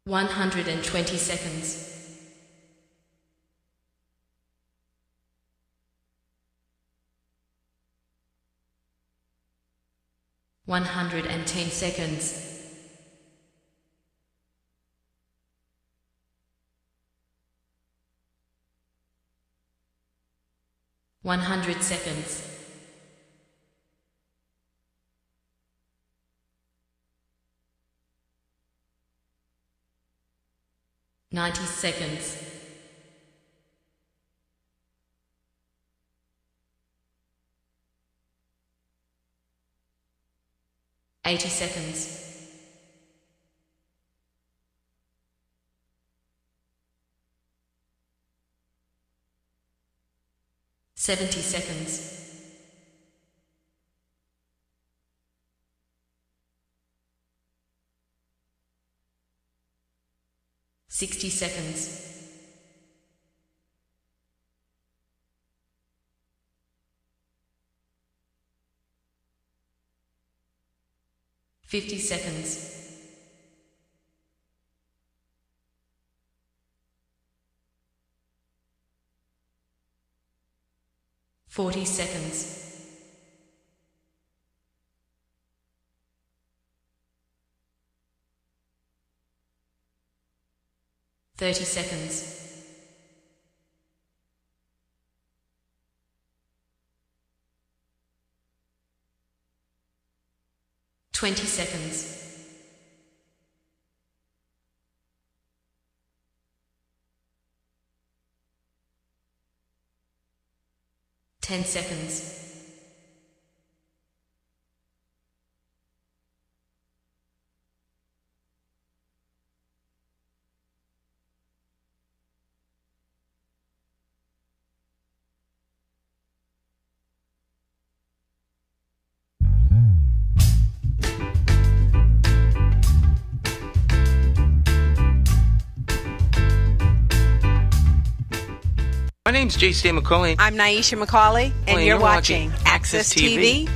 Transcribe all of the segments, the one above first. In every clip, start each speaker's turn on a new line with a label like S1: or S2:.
S1: 120 seconds. 110 seconds. 100 seconds. 90 seconds. 80 seconds. 70 seconds. 60 seconds. 50 seconds. 40 seconds. 30 seconds. 20 seconds. 10 seconds.
S2: My name's J.C. McCauley.
S3: I'm Nyesha McCauley, and you're watching AccessTV.org.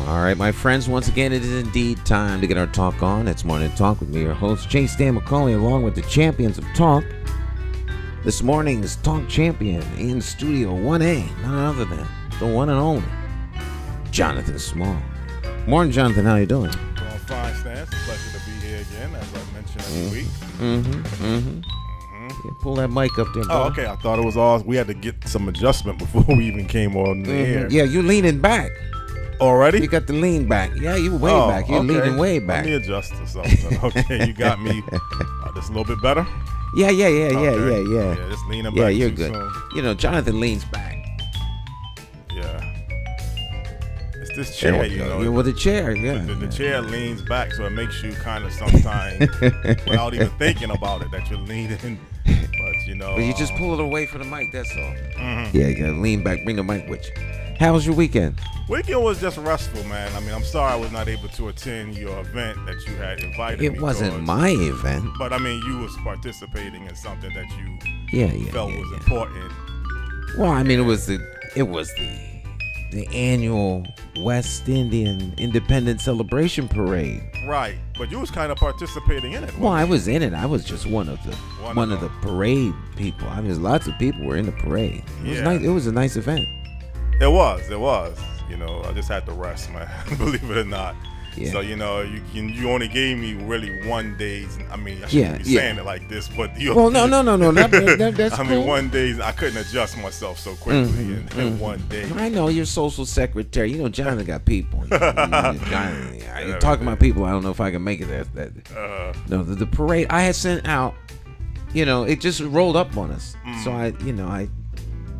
S4: All right, my friends, once again, it is indeed time to get our talk on. It's Morning Talk with me, your host, J. Stan McCauley, along with the champions of talk. This morning's talk champion in Studio 1A, none other than the one and only Jonathan Small. Morning, Jonathan. How you doing?
S5: Doing fine, Stan. It's a pleasure to be here again, as I mentioned every week.
S4: Yeah, pull that mic up there, bro.
S5: Oh, okay. I thought it was all. We had to get some adjustment before we even came on the air.
S4: Yeah, you leaning back.
S5: Already?
S4: You got the lean back. Yeah, you way back. You're leaning way back.
S5: Let me adjust to something. Okay, you got me just a little bit better?
S4: Yeah.
S5: Yeah, just leaning back.
S4: Yeah, you're
S5: too
S4: good.
S5: soon.
S4: You know, Jonathan leans back.
S5: Yeah. It's this chair, you know.
S4: Yeah, with the chair, yeah.
S5: The chair leans back, so it makes you kind of sometimes, without even thinking about it, that you're leaning. But, you know.
S4: But you just pull it away from the mic, that's all. Yeah, you gotta lean back, bring the mic with you. How was your weekend?
S5: Weekend was just restful, man. I mean, I'm sorry I was not able to attend your event that you had invited me.
S4: It wasn't my event.
S5: But I mean, you was participating in something that you
S4: Yeah,
S5: felt was important
S4: Well, I mean, it was the annual West Indian Independence Celebration Parade.
S5: Right, but you was kind of participating in it.
S4: Well, I
S5: wasn't
S4: was in it. I was just one of the parade people. I mean, lots of people were in the parade. It was nice. It was a nice event.
S5: It was. You know, I just had to rest, man. Believe it or not.
S4: Yeah.
S5: So, you know, you only gave me really 1 day. I mean, I shouldn't be saying it like this, but you.
S4: Well, no. That's
S5: I mean, 1 day I couldn't adjust myself so quickly in 1 day.
S4: I know you're social secretary. You know, Jonathan got people. Jonathan, talking about people. I don't know if I can make it. No, the parade I had sent out. You know, it just rolled up on us. So I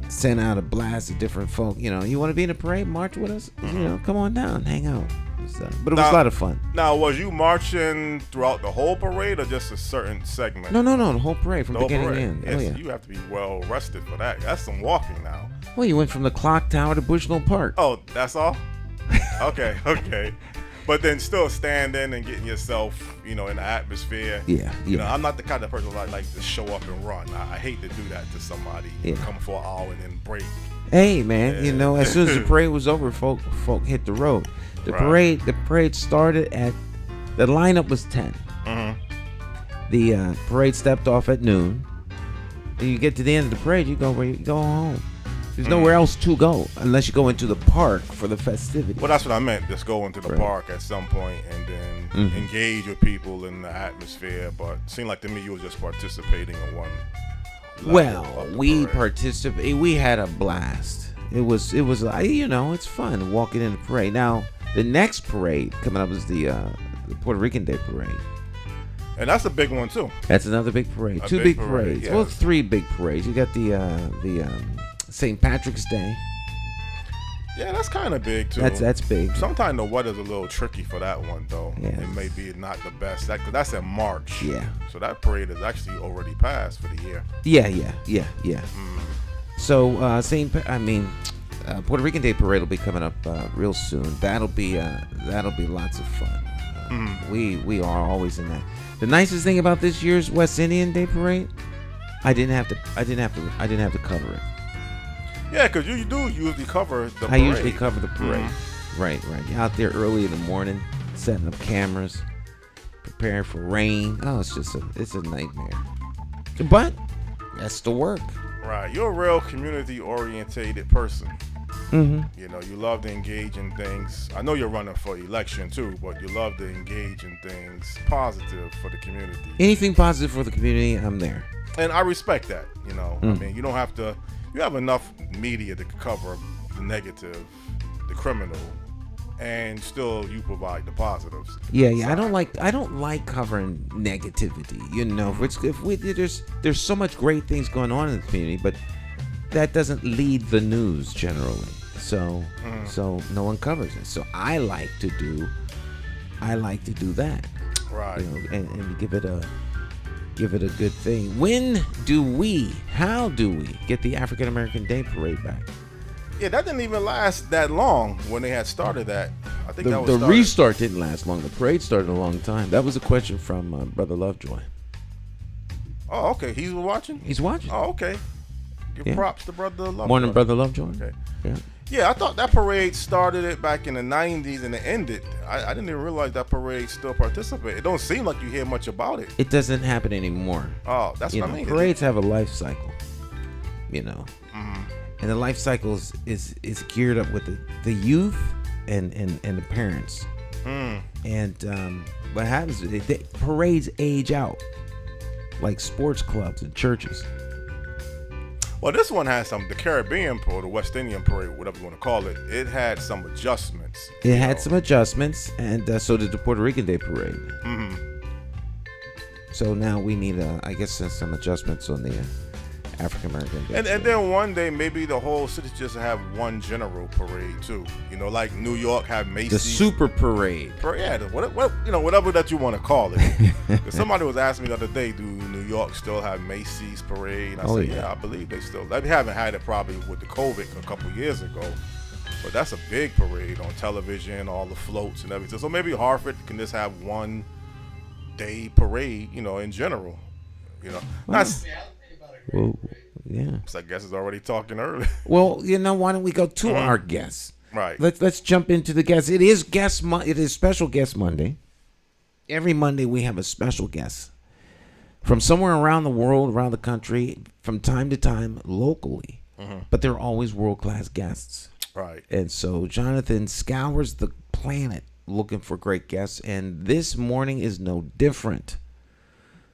S4: sent out a blast of different folk. You know, you want to be in a parade, march with us. You know, come on down, hang out. But it was a lot of fun.
S5: Now, was you marching throughout the whole parade or just a certain segment?
S4: No, the whole parade from beginning to end.
S5: Yes, you have to be well rested for that. That's some walking now.
S4: Well, you went from the clock tower to Bushnell Park.
S5: Oh, that's all? Okay. But then still standing and getting yourself, you know, in the atmosphere.
S4: Yeah.
S5: You know, I'm not the kind of person that like to show up and run. I hate to do that to somebody. Come for an hour and then break.
S4: Hey, man, you know, as soon as the parade was over, folk hit the road. The parade started at, the lineup was 10. The parade stepped off at noon. And you get to the end of the parade, you go home. There's nowhere else to go unless you go into the park for the festivities.
S5: Well, that's what I meant. Just go into the park at some point and then engage with people in the atmosphere. But it seemed like to me you were just participating in one.
S4: Well, we participated. We had a blast. It was you know, it's fun walking in the parade. Now the next parade coming up is the Puerto Rican Day Parade.
S5: And that's a big one too.
S4: That's another big parade. Two big parades. Yes. Well, 3 big parades. You got the St. Patrick's Day.
S5: Yeah, that's kind of big too.
S4: That's big.
S5: Sometimes the weather's a little tricky for that one though.
S4: Yeah.
S5: It may be not the best. That's in March.
S4: Yeah.
S5: So that parade is actually already passed for the year.
S4: Yeah. So Puerto Rican Day Parade will be coming up real soon. That'll be lots of fun. We are always in that. The nicest thing about this year's West Indian Day Parade, I didn't have to cover it.
S5: Yeah, because you do usually cover the parade.
S4: I usually cover the parade. Right. You're out there early in the morning, setting up cameras, preparing for rain. Oh, it's a nightmare. But that's the work.
S5: Right. You're a real community-orientated person. You know, you love to engage in things. I know you're running for election too, but you love to engage in things positive for the community.
S4: Anything positive for the community, I'm there.
S5: And I respect that. You know, I mean, you don't have to. You have enough media to cover the negative, the criminal, and still you provide the positives.
S4: Yeah. I don't like covering negativity. You know, there's so much great things going on in the community, but that doesn't lead the news generally. So no one covers it. So I like to do that.
S5: Right.
S4: You know, and give it a good thing. How do we get the African American Day Parade back?
S5: Yeah, that didn't even last that long when they had started that. I think
S4: the restart didn't last long. The parade started a long time. That was a question from Brother Lovejoy.
S5: Oh, okay. He's watching?
S4: He's watching.
S5: Oh, okay. Give props to Brother Lovejoy.
S4: Morning, Brother Lovejoy.
S5: Okay.
S4: Yeah.
S5: Yeah, I thought that parade started it back in the 90s and it ended. I didn't even realize that parade still participated. It don't seem like you hear much about it.
S4: It doesn't happen anymore.
S5: Oh, that's what I mean.
S4: Parades have a life cycle, you know. And the life cycle is geared up with the youth and the parents. And what happens is parades age out like sports clubs and churches.
S5: Well, this one has the Caribbean or the West Indian parade, whatever you want to call it. It had some adjustments.
S4: It had some adjustments, and so did the Puerto Rican Day Parade. So now we need, I guess, some adjustments on the African American Day.
S5: And then one day maybe the whole city just have one general parade too. You know, like New York have Macy's.
S4: The super parade.
S5: Yeah, whatever that you want to call it. Somebody was asking me the other day, do New York still have Macy's parade? And I said, yeah, I believe they still. They haven't had it probably with the COVID a couple years ago. But that's a big parade on television, all the floats and everything. So maybe Hartford can just have one day parade, you know, in general. You know,
S4: Well, Yeah.
S5: So I guess it's already talking early.
S4: Well, why don't we go to our guests?
S5: Right.
S4: Let's jump into the guests. It is It is Special Guest Monday. Every Monday we have a special guest from somewhere around the world, around the country, from time to time, locally. But they're always world-class guests.
S5: Right.
S4: And so Jonathan scours the planet looking for great guests, and this morning is no different.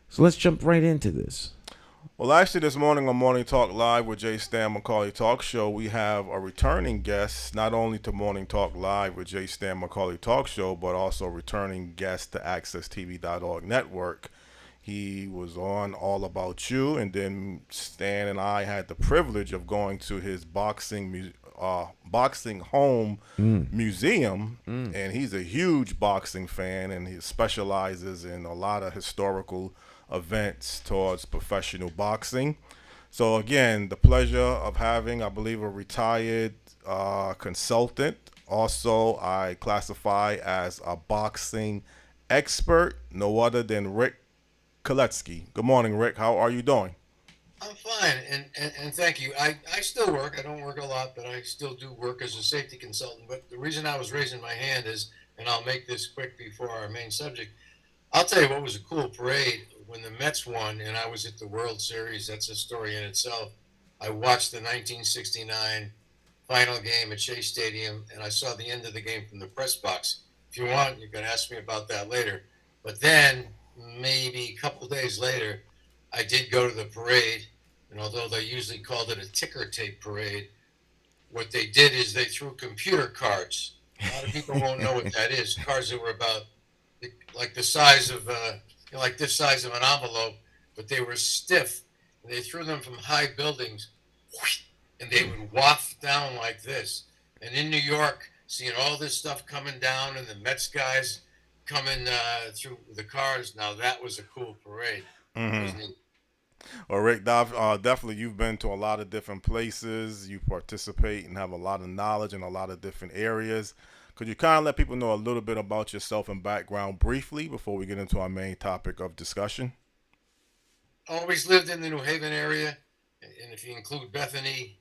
S4: So let's jump right into this.
S5: Well, actually, this morning on Morning Talk Live with J. Stan McCauley Talk Show, we have a returning guest, not only to Morning Talk Live with J. Stan McCauley Talk Show, but also returning guest to AccessTV.org network. He was on All About You, and then Stan and I had the privilege of going to his boxing home museum, and he's a huge boxing fan, and he specializes in a lot of historical events towards professional boxing. So again, the pleasure of having, I believe, a retired consultant. Also, I classify as a boxing expert, no other than Rick Kaletsky. Good morning, Rick. How are you doing?
S6: I'm fine, and thank you. I still work. I don't work a lot, but I still do work as a safety consultant. But the reason I was raising my hand is, and I'll make this quick before our main subject, I'll tell you what was a cool parade when the Mets won, and I was at the World Series. That's a story in itself. I watched the 1969 final game at Shea Stadium, and I saw the end of the game from the press box. If you want, you can ask me about that later. But then, maybe a couple days later, I did go to the parade, and although they usually called it a ticker tape parade, what they did is they threw computer cards. A lot of people won't know what that is. Cards that were about like the size of, like this size of an envelope, but they were stiff. And they threw them from high buildings, and they would waft down like this. And in New York, seeing all this stuff coming down, and the Mets guys coming through the cars, now that was a cool parade.
S5: Well, Rick, definitely you've been to a lot of different places. You participate and have a lot of knowledge in a lot of different areas. Could you kind of let people know a little bit about yourself and background briefly before we get into our main topic of discussion?
S6: Always lived in the New Haven area, and if you include Bethany,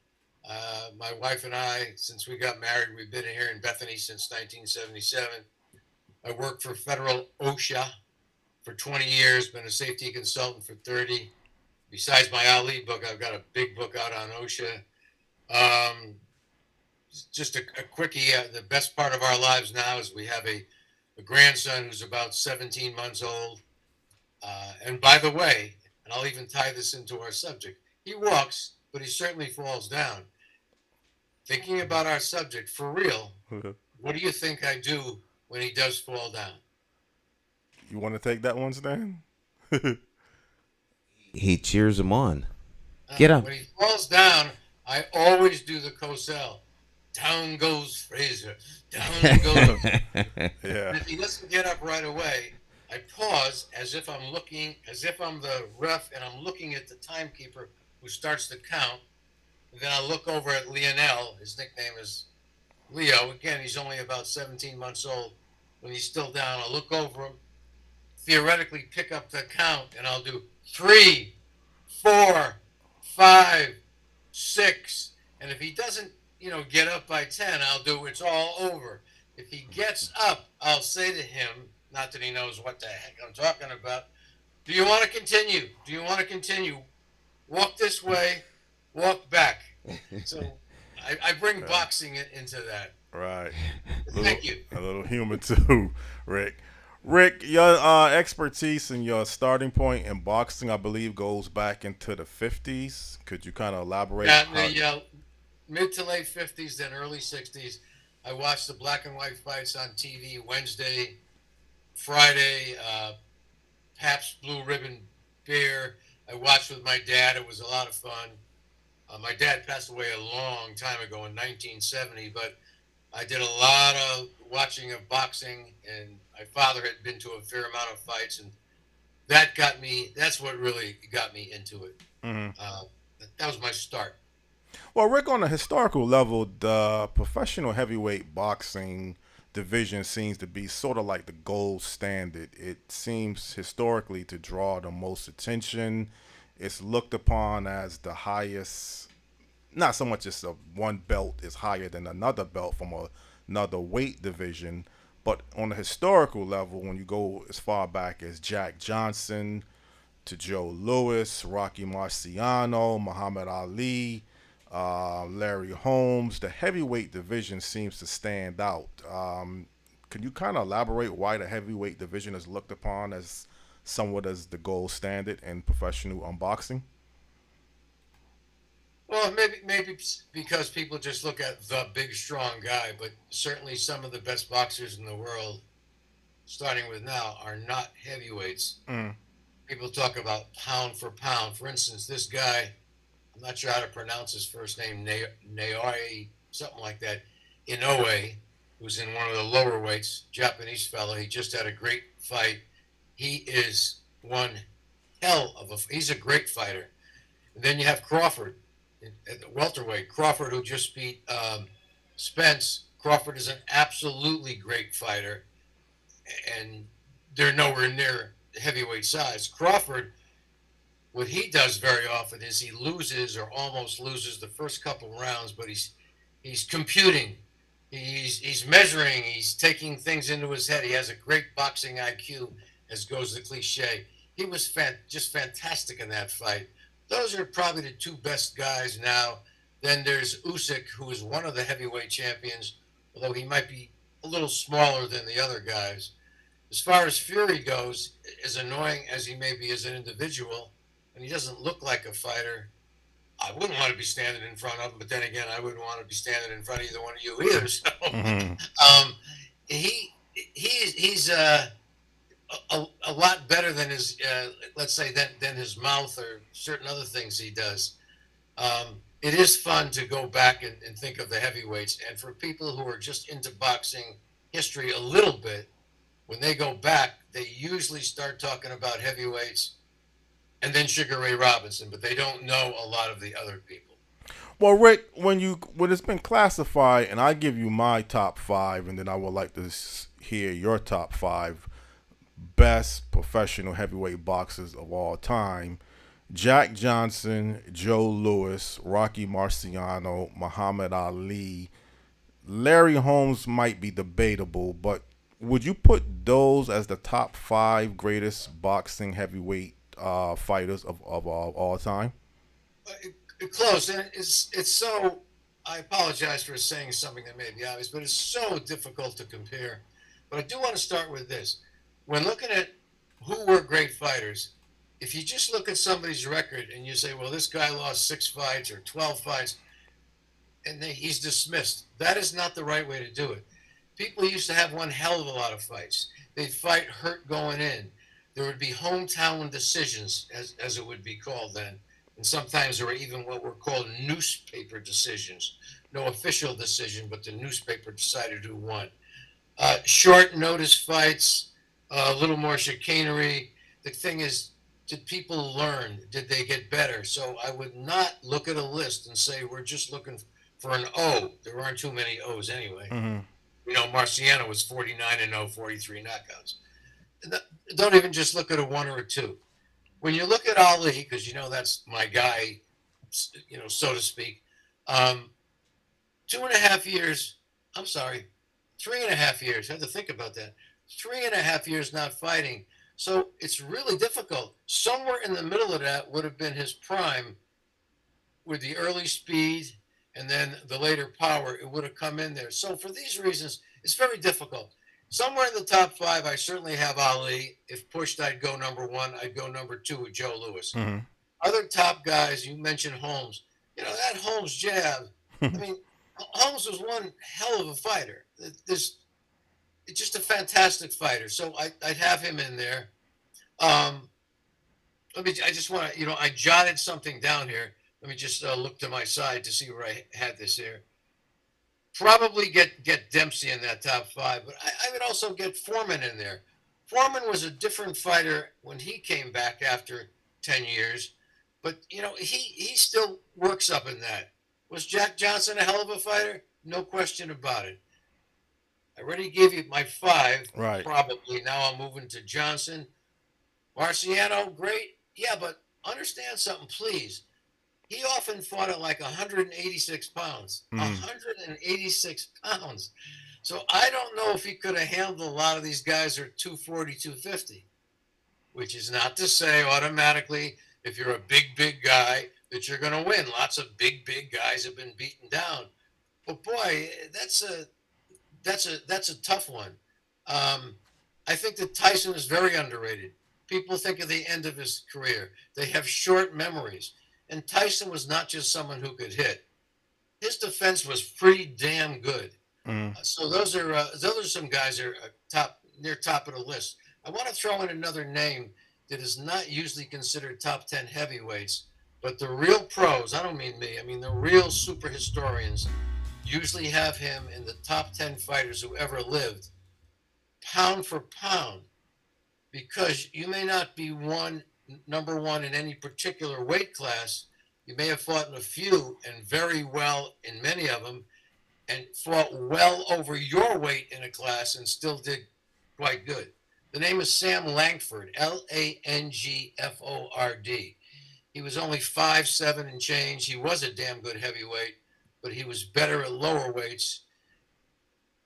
S6: my wife and I, since we got married, we've been here in Bethany since 1977. I worked for federal OSHA for 20 years, been a safety consultant for 30. Besides my Ali book, I've got a big book out on OSHA. Just a quickie, the best part of our lives now is we have a grandson who's about 17 months old. And by the way, and I'll even tie this into our subject, he walks, but he certainly falls down. Thinking about our subject, for real, what do you think I do when he does fall down?
S5: You want to take that one, Stan?
S4: He cheers him on. Get up.
S6: When he falls down, I always do the Cosell. Down goes Fraser. Down goes.
S5: Yeah.
S6: And if he doesn't get up right away, I pause as if I'm the ref and I'm looking at the timekeeper who starts the count. And then I look over at Lionel. His nickname is Leo. Again, he's only about 17 months old. When he's still down, I'll look over him, theoretically pick up the count, and I'll do 3, 4, 5, 6. And if he doesn't, get up by 10, I'll do it's all over. If he gets up, I'll say to him, not that he knows what the heck I'm talking about, do you want to continue? Do you want to continue? Walk this way, walk back. So I bring boxing into that.
S5: Right.
S6: Thank you.
S5: A little humor too, Rick. Rick, your expertise and your starting point in boxing, I believe, goes back into the 50s. Could you kind of elaborate?
S6: Yeah, mid to late 50s, then early 60s. I watched the black and white fights on TV Wednesday, Friday, Pabst Blue Ribbon beer. I watched with my dad. It was a lot of fun. My dad passed away a long time ago in 1970, but I did a lot of watching of boxing, and my father had been to a fair amount of fights, and that's what really got me into it. That was my start.
S5: Well, Rick, on a historical level, the professional heavyweight boxing division seems to be sort of like the gold standard. It seems historically to draw the most attention. it's looked upon as the highest. Not so much as one belt is higher than another belt from another weight division, but on a historical level, when you go as far back as Jack Johnson to Joe Louis, Rocky Marciano, Muhammad Ali, Larry Holmes, the heavyweight division seems to stand out. Can you kind of elaborate why the heavyweight division is looked upon as somewhat as the gold standard in professional unboxing?
S6: Well, maybe because people just look at the big strong guy, but certainly some of the best boxers in the world, starting with now, are not heavyweights. People talk about pound for pound. For instance, this guy, I'm not sure how to pronounce his first name, Naoi, something like that, Inoue, who's in one of the lower weights, Japanese fellow. He just had a great fight. He is one hell of he's a great fighter. And then you have Crawford at the welterweight. Crawford, who just beat Spence. Crawford is an absolutely great fighter, and they're nowhere near heavyweight size. Crawford, what he does very often is he loses or almost loses the first couple rounds, but he's computing, he's measuring, he's taking things into his head. He has a great boxing IQ, as goes the cliche. He was just fantastic in that fight. Those are probably the two best guys now. Then there's Usyk, who is one of the heavyweight champions, although he might be a little smaller than the other guys. As far as Fury goes, as annoying as he may be as an individual, and he doesn't look like a fighter, I wouldn't want to be standing in front of him, but then again, I wouldn't want to be standing in front of either one of you either. So he's a lot better than his, let's say, than his mouth or certain other things he does. It is fun to go back and think of the heavyweights. And for people who are just into boxing history a little bit, when they go back, they usually start talking about heavyweights and then Sugar Ray Robinson, but they don't know a lot of the other people.
S5: Well, Rick, when it's been classified, and I give you my top five, and then I would like to hear your top five best professional heavyweight boxers of all time. Jack Johnson, Joe Louis, Rocky Marciano, Muhammad Ali. Larry Holmes might be debatable, but would you put those as the top five greatest boxing heavyweight fighters of all time?
S6: Close. And it's so, I apologize for saying something that may be obvious, but it's so difficult to compare. But I do want to start with this. When looking at who were great fighters, if you just look at somebody's record and you say, well, this guy lost 6 fights or 12 fights, and he's dismissed, that is not the right way to do it. People used to have one hell of a lot of fights. They'd fight hurt going in. There would be hometown decisions, as it would be called then. And sometimes there were even what were called newspaper decisions. No official decision, but the newspaper decided who won. Short notice fights, a little more chicanery. The thing is, did people learn? Did they get better? So I would not look at a list and say we're just looking for an O. There aren't too many O's anyway.
S5: Mm-hmm.
S6: You know, Marciano was 49-0, 43 knockouts. Don't even just look at a 1 or a 2. When you look at Ali, because you know that's my guy, you know, so to speak, 2.5 years, I'm sorry, 3.5 years, I had to think about that. 3.5 years not fighting. So it's really difficult. Somewhere in the middle of that would have been his prime with the early speed and then the later power. It would have come in there. So for these reasons, it's very difficult. Somewhere in the top 5, I certainly have Ali. If pushed, I'd go number 1. I'd go number 2 with Joe Louis.
S5: Mm-hmm.
S6: Other top guys, you mentioned Holmes. You know, that Holmes jab, I mean, Holmes was one hell of a fighter. It's just a fantastic fighter. So I'd have him in there. I just want to, you know, I jotted something down here. Let me just look to my side to see where I had this here. Probably get Dempsey in that top 5, but I would also get Foreman in there. Foreman was a different fighter when he came back after 10 years, but, you know, he still works up in that. Was Jack Johnson a hell of a fighter? No question about it. I already gave you my 5,
S5: right?
S6: Probably. Now I'm moving to Johnson. Marciano, great. Yeah, but understand something, please. He often fought at like 186 pounds. 186 pounds. So I don't know if he could have handled a lot of these guys who are 240, 250, which is not to say automatically if you're a big guy that you're going to win. Lots of big guys have been beaten down. But boy, that's a tough one. I think that Tyson is very underrated. People think of the end of his career. They have short memories. And Tyson was not just someone who could hit. His defense was pretty damn good. So those are some guys that are near top of the list. I want to throw in another name that is not usually considered top 10 heavyweights, but the real pros, I don't mean me, I mean the real super historians usually have him in the top 10 fighters who ever lived, pound for pound, because you may not be number one in any particular weight class. You may have fought in a few and very well in many of them, and fought well over your weight in a class and still did quite good. The name is Sam Langford, Langford. He was only 5'7" and change. He was a damn good heavyweight, but he was better at lower weights.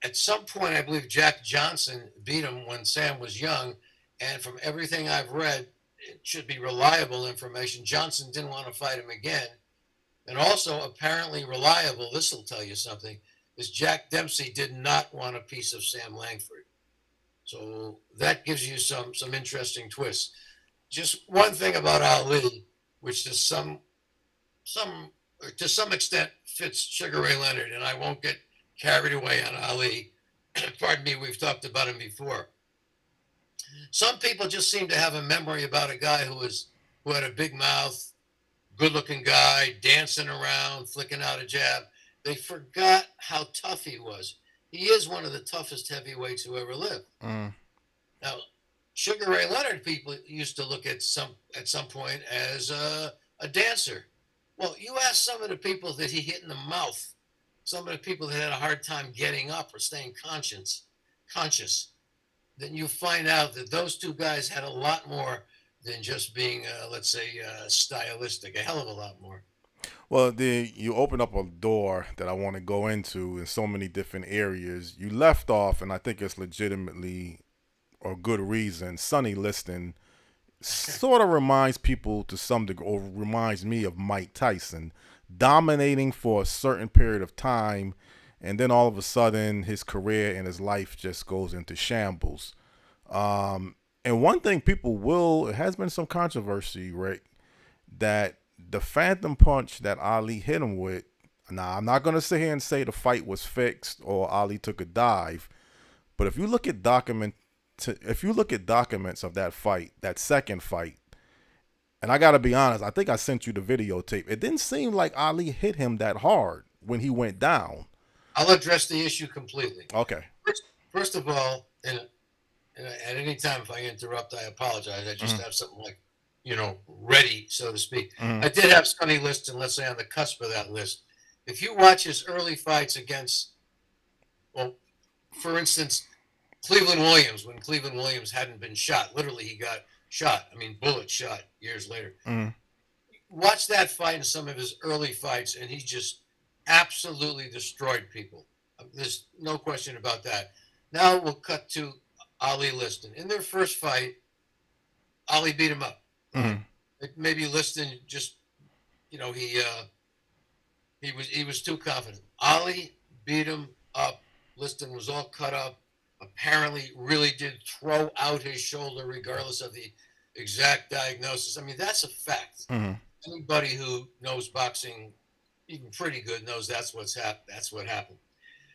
S6: At some point, I believe Jack Johnson beat him when Sam was young, and from everything I've read, it should be reliable information, Johnson didn't want to fight him again. And also apparently reliable, this will tell you something, is Jack Dempsey did not want a piece of Sam Langford. So that gives you some interesting twists. Just one thing about Ali, which to some extent fits Sugar Ray Leonard, and I won't get carried away on Ali. Pardon me, we've talked about him before. Some people just seem to have a memory about a guy who had a big mouth, good-looking guy, dancing around, flicking out a jab. They forgot how tough he was. He is one of the toughest heavyweights who ever lived. Now, Sugar Ray Leonard, people used to look at some point as a dancer. Well, you ask some of the people that he hit in the mouth, some of the people that had a hard time getting up or staying conscious, then you find out that those two guys had a lot more than just being, let's say, stylistic, a hell of a lot more.
S5: Well, you open up a door that I want to go into in so many different areas. You left off, and I think it's legitimately or good reason, Sonny Liston sort of reminds people to some degree, or reminds me of Mike Tyson, dominating for a certain period of time, and then all of a sudden his career and his life just goes into shambles. And one thing it has been some controversy, Rick, that the phantom punch that Ali hit him with, now I'm not going to sit here and say the fight was fixed or Ali took a dive, but if you look at documents of that fight, that second fight, and I got to be honest, I think I sent you the videotape. It didn't seem like Ali hit him that hard when he went down.
S6: I'll address the issue completely.
S5: Okay.
S6: First of all, and at any time if I interrupt, I apologize. I just have something like, ready, so to speak. I did have Sonny Liston, let's say, on the cusp of that list. If you watch his early fights against, well, for instance, Cleveland Williams, when Cleveland Williams hadn't been shot, literally he got shot. I mean, bullet shot years later. Watch that fight and some of his early fights, and he just absolutely destroyed people. There's no question about that. Now we'll cut to Ali Liston. In their first fight, Ali beat him up. Maybe Liston just, he was too confident. Ali beat him up. Liston was all cut up. Apparently really did throw out his shoulder regardless of the exact diagnosis. I mean, that's a fact. Anybody who knows boxing even pretty good knows that's what happened.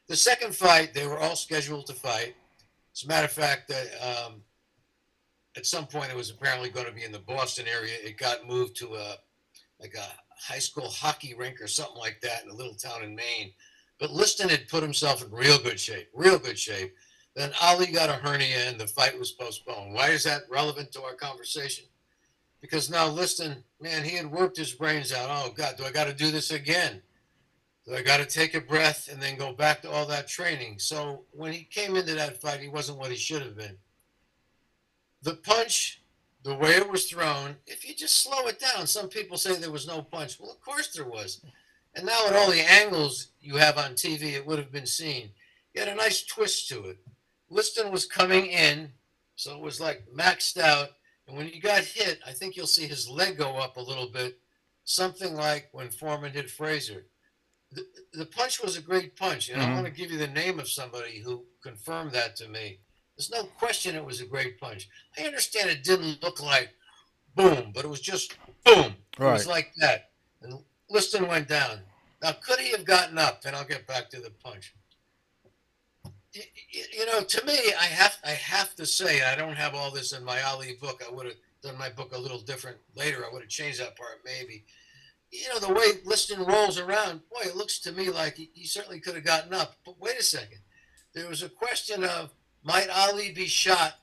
S6: The second fight, they were all scheduled to fight. As a matter of fact, at some point it was apparently going to be in the Boston area. It got moved to a high school hockey rink or something like that in a little town in Maine. But Liston had put himself in real good shape. Then Ali got a hernia and the fight was postponed. Why is that relevant to our conversation? Because now Liston, man, he had worked his brains out. Oh, God, do I got to do this again? Do I got to take a breath and then go back to all that training? So when he came into that fight, he wasn't what he should have been. The punch the way it was thrown, if you just slow it down, some people say there was no punch. Well, of course there was. And now at all the angles you have on TV, it would have been seen. You had a nice twist to it. Liston was coming in, so it was like maxed out. And when he got hit, I think you'll see his leg go up a little bit, something like when Foreman hit Frazier. The punch was a great punch, and I want to give you the name of somebody who confirmed that to me. There's no question it was a great punch. I understand it didn't look like boom, but it was just boom. It was like that. And Liston went down. Now, could he have gotten up? And I'll get back to the punch. You know, to me, I have to say, I don't have all this in my Ali book. I would have done my book a little different later. I would have changed that part maybe. You know, the way Liston rolls around, boy, it looks to me like he certainly could have gotten up. But wait a second. There was a question of, might Ali be shot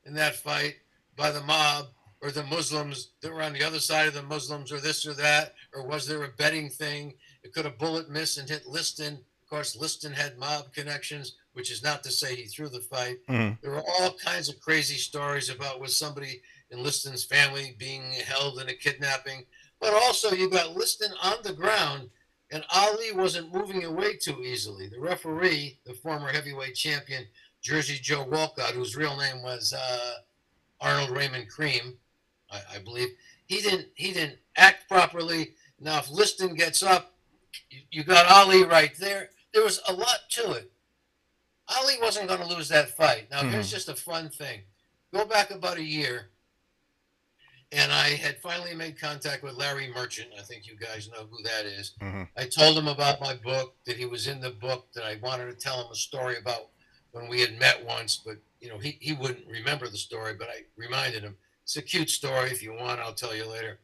S6: in that fight by the mob or the Muslims that were on the other side of the Muslims, or this or that, or was there a betting thing? It could have bullet missed and hit Liston. Of course, Liston had mob connections, which is not to say he threw the fight. There were all kinds of crazy stories about was somebody in Liston's family being held in a kidnapping. But also you got Liston on the ground, and Ali wasn't moving away too easily. The referee, the former heavyweight champion, Jersey Joe Walcott, whose real name was Arnold Raymond Cream, I believe, he didn't act properly. Now, if Liston gets up, you got Ali right there. There was a lot to it. Ali wasn't going to lose that fight. Now, here's just a fun thing. Go back about a year, and I had finally made contact with Larry Merchant. I think you guys know who that is. I told him about my book, that he was in the book, that I wanted to tell him a story about when we had met once, but you know he wouldn't remember the story, but I reminded him. It's a cute story. If you want, I'll tell you later.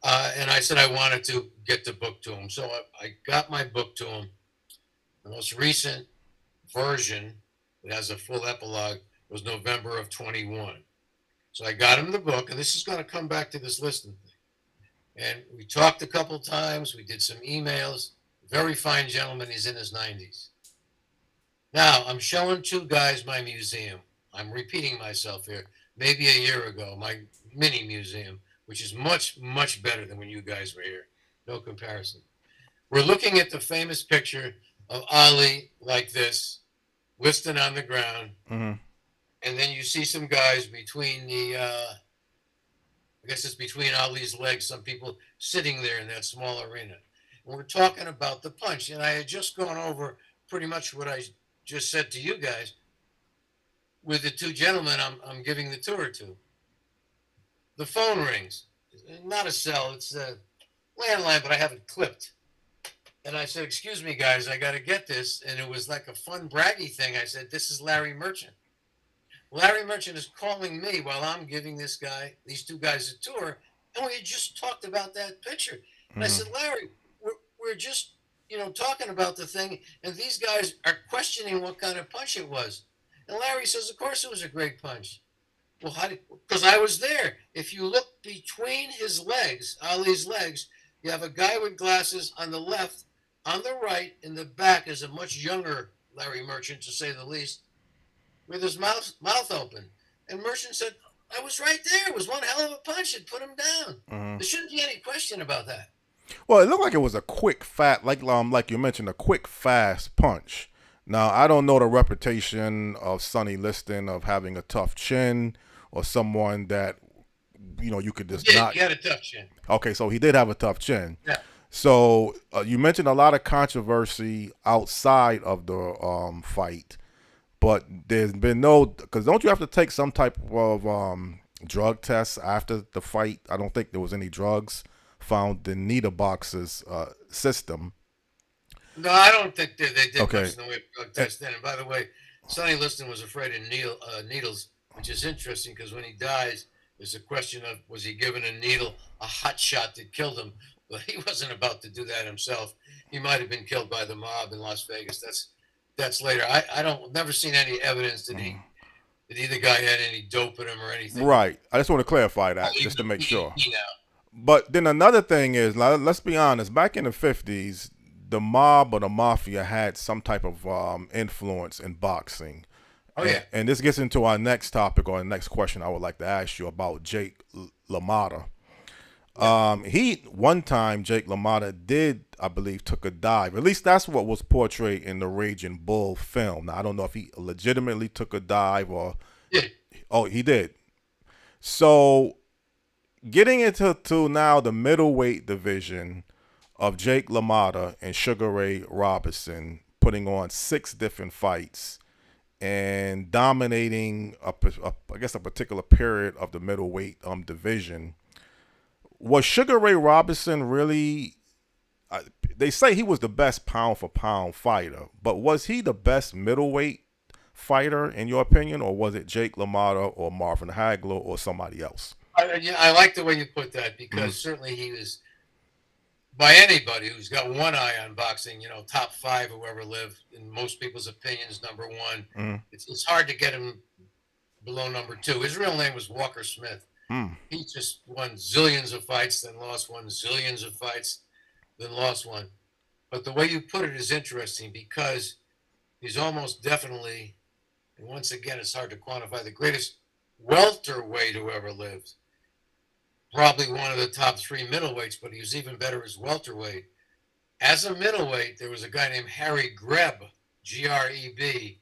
S6: And I said I wanted to get the book to him. So I got my book to him. The most recent version that has a full epilogue was November of 21. So I got him the book, and this is going to come back to this Liston thing. And we talked a couple times. We did some emails. Very fine gentleman. He's in his 90s. Now, I'm showing two guys my museum. I'm repeating myself here. Maybe a year ago, my mini museum, which is much, much better than when you guys were here. No comparison. We're looking at the famous picture of Ali like this, Liston on the ground. And then you see some guys between the, I guess it's between Ali's legs, some people sitting there in that small arena. And we're talking about the punch. And I had just gone over pretty much what I just said to you guys with the two gentlemen I'm giving the tour to. The phone rings. Not a cell, it's a landline, but I have it clipped. And I said, excuse me, guys, I got to get this. And it was like a fun, braggy thing. I said, this is Larry Merchant. Larry Merchant is calling me while I'm giving these two guys a tour. And we had just talked about that picture. And I said, Larry, we're just, talking about the thing. And these guys are questioning what kind of punch it was. And Larry says, of course it was a great punch. Well, because I was there. If you look between his legs, Ali's legs, you have a guy with glasses on the left. On the right, in the back, is a much younger Larry Merchant, to say the least, with his mouth open. And Merchant said, I was right there. It was one hell of a punch. It put him down. There shouldn't be any question about that.
S5: Well, it looked like it was a quick, like you mentioned, a quick, fast punch. Now, I don't know the reputation of Sonny Liston of having a tough chin or someone that, you could just not.
S6: He had a tough chin.
S5: Okay, so he did have a tough chin.
S6: Yeah.
S5: So you mentioned a lot of controversy outside of the fight, but there's been because don't you have to take some type of drug tests after the fight? I don't think there was any drugs found in neither boxer's system.
S6: No, I don't think they did
S5: Okay.
S6: much in the way of drug tests then. And by the way, Sonny Liston was afraid of needles, which is interesting because when he dies, there's a question of was he given a needle, a hot shot that killed him? But he wasn't about to do that himself. He might have been killed by the mob in Las Vegas. That's later. I don't never seen any evidence that either guy had any dope in him or anything.
S5: Right. I just want to clarify that just to make sure. But then another thing is, let's be honest. Back in the 50s, the mob or the mafia had some type of influence in boxing.
S6: Oh yeah.
S5: And this gets into our next topic or the next question I would like to ask you about Jake LaMotta. Jake LaMotta did, I believe, took a dive. At least that's what was portrayed in the Raging Bull film. Now, I don't know if he legitimately took a dive or...
S6: Yeah.
S5: Oh, he did. So, getting into now the middleweight division of Jake LaMotta and Sugar Ray Robinson putting on 6 different fights and dominating, I guess, a particular period of the middleweight division. Was Sugar Ray Robinson really... they say he was the best pound-for-pound fighter, but was he the best middleweight fighter, in your opinion, or was it Jake LaMotta or Marvin Hagler or somebody else?
S6: I like the way you put that, because certainly he was, by anybody who's got one eye on boxing, top 5 who ever lived, in most people's opinions, number 1. It's hard to get him below number 2. His real name was Walker Smith. He just won zillions of fights, then lost one, zillions of fights, then lost one. But the way you put it is interesting, because he's almost definitely, and once again, it's hard to quantify, the greatest welterweight who ever lived. Probably one of the top 3 middleweights, but he was even better as welterweight. As a middleweight, there was a guy named Harry Greb, Greb,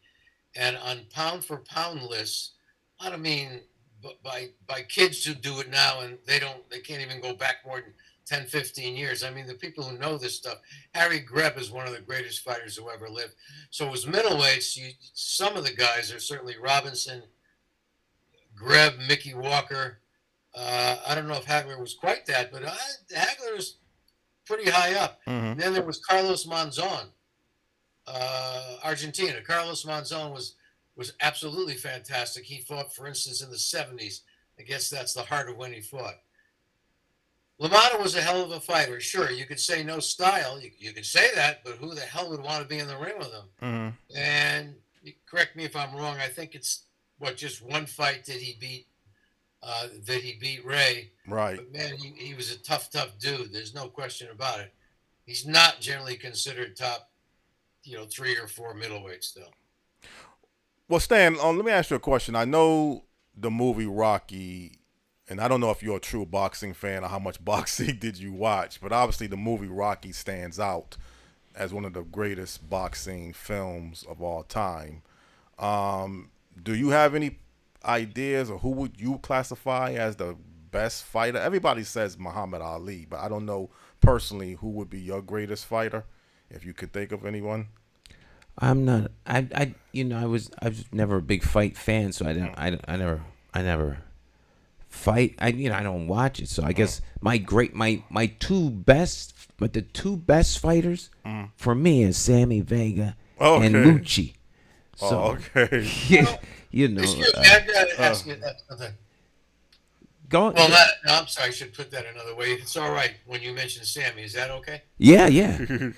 S6: and on pound-for-pound lists, I don't mean by kids who do it now, and they can't even go back more than 10, 15 years. I mean, the people who know this stuff, Harry Greb is one of the greatest fighters who ever lived. So as middleweights, some of the guys are certainly Robinson, Greb, Mickey Walker. I don't know if Hagler was quite that, but Hagler was pretty high up. Then there was Carlos Monzon, Argentina. Carlos Monzon was absolutely fantastic. He fought, for instance, in the 70s. I guess that's the heart of when he fought. LaMotta was a hell of a fighter. Sure, you could say no style. You could say that, but who the hell would want to be in the ring with him? And correct me if I'm wrong. I think it's just one fight that he beat Ray.
S5: Right.
S6: But man, he was a tough dude. There's no question about it. He's not generally considered top, 3 or 4 middleweights though.
S5: Well, Stan, let me ask you a question. I know the movie Rocky. And I don't know if you're a true boxing fan or how much boxing did you watch, but obviously the movie Rocky stands out as one of the greatest boxing films of all time. Do you have any ideas, or who would you classify as the best fighter? Everybody says Muhammad Ali, but I don't know personally who would be your greatest fighter, if you could think of anyone.
S4: I'm not. I was never a big fight fan, so I never fight. I don't watch it, so I guess my two best fighters for me is Sammy Vega and Lucci. So,
S5: okay.
S6: Excuse me, I've got to ask you something.
S4: Go.
S6: Well, no, I'm sorry. I should put that another way. It's all right when you mention Sammy. Is that okay?
S4: Yeah.
S6: As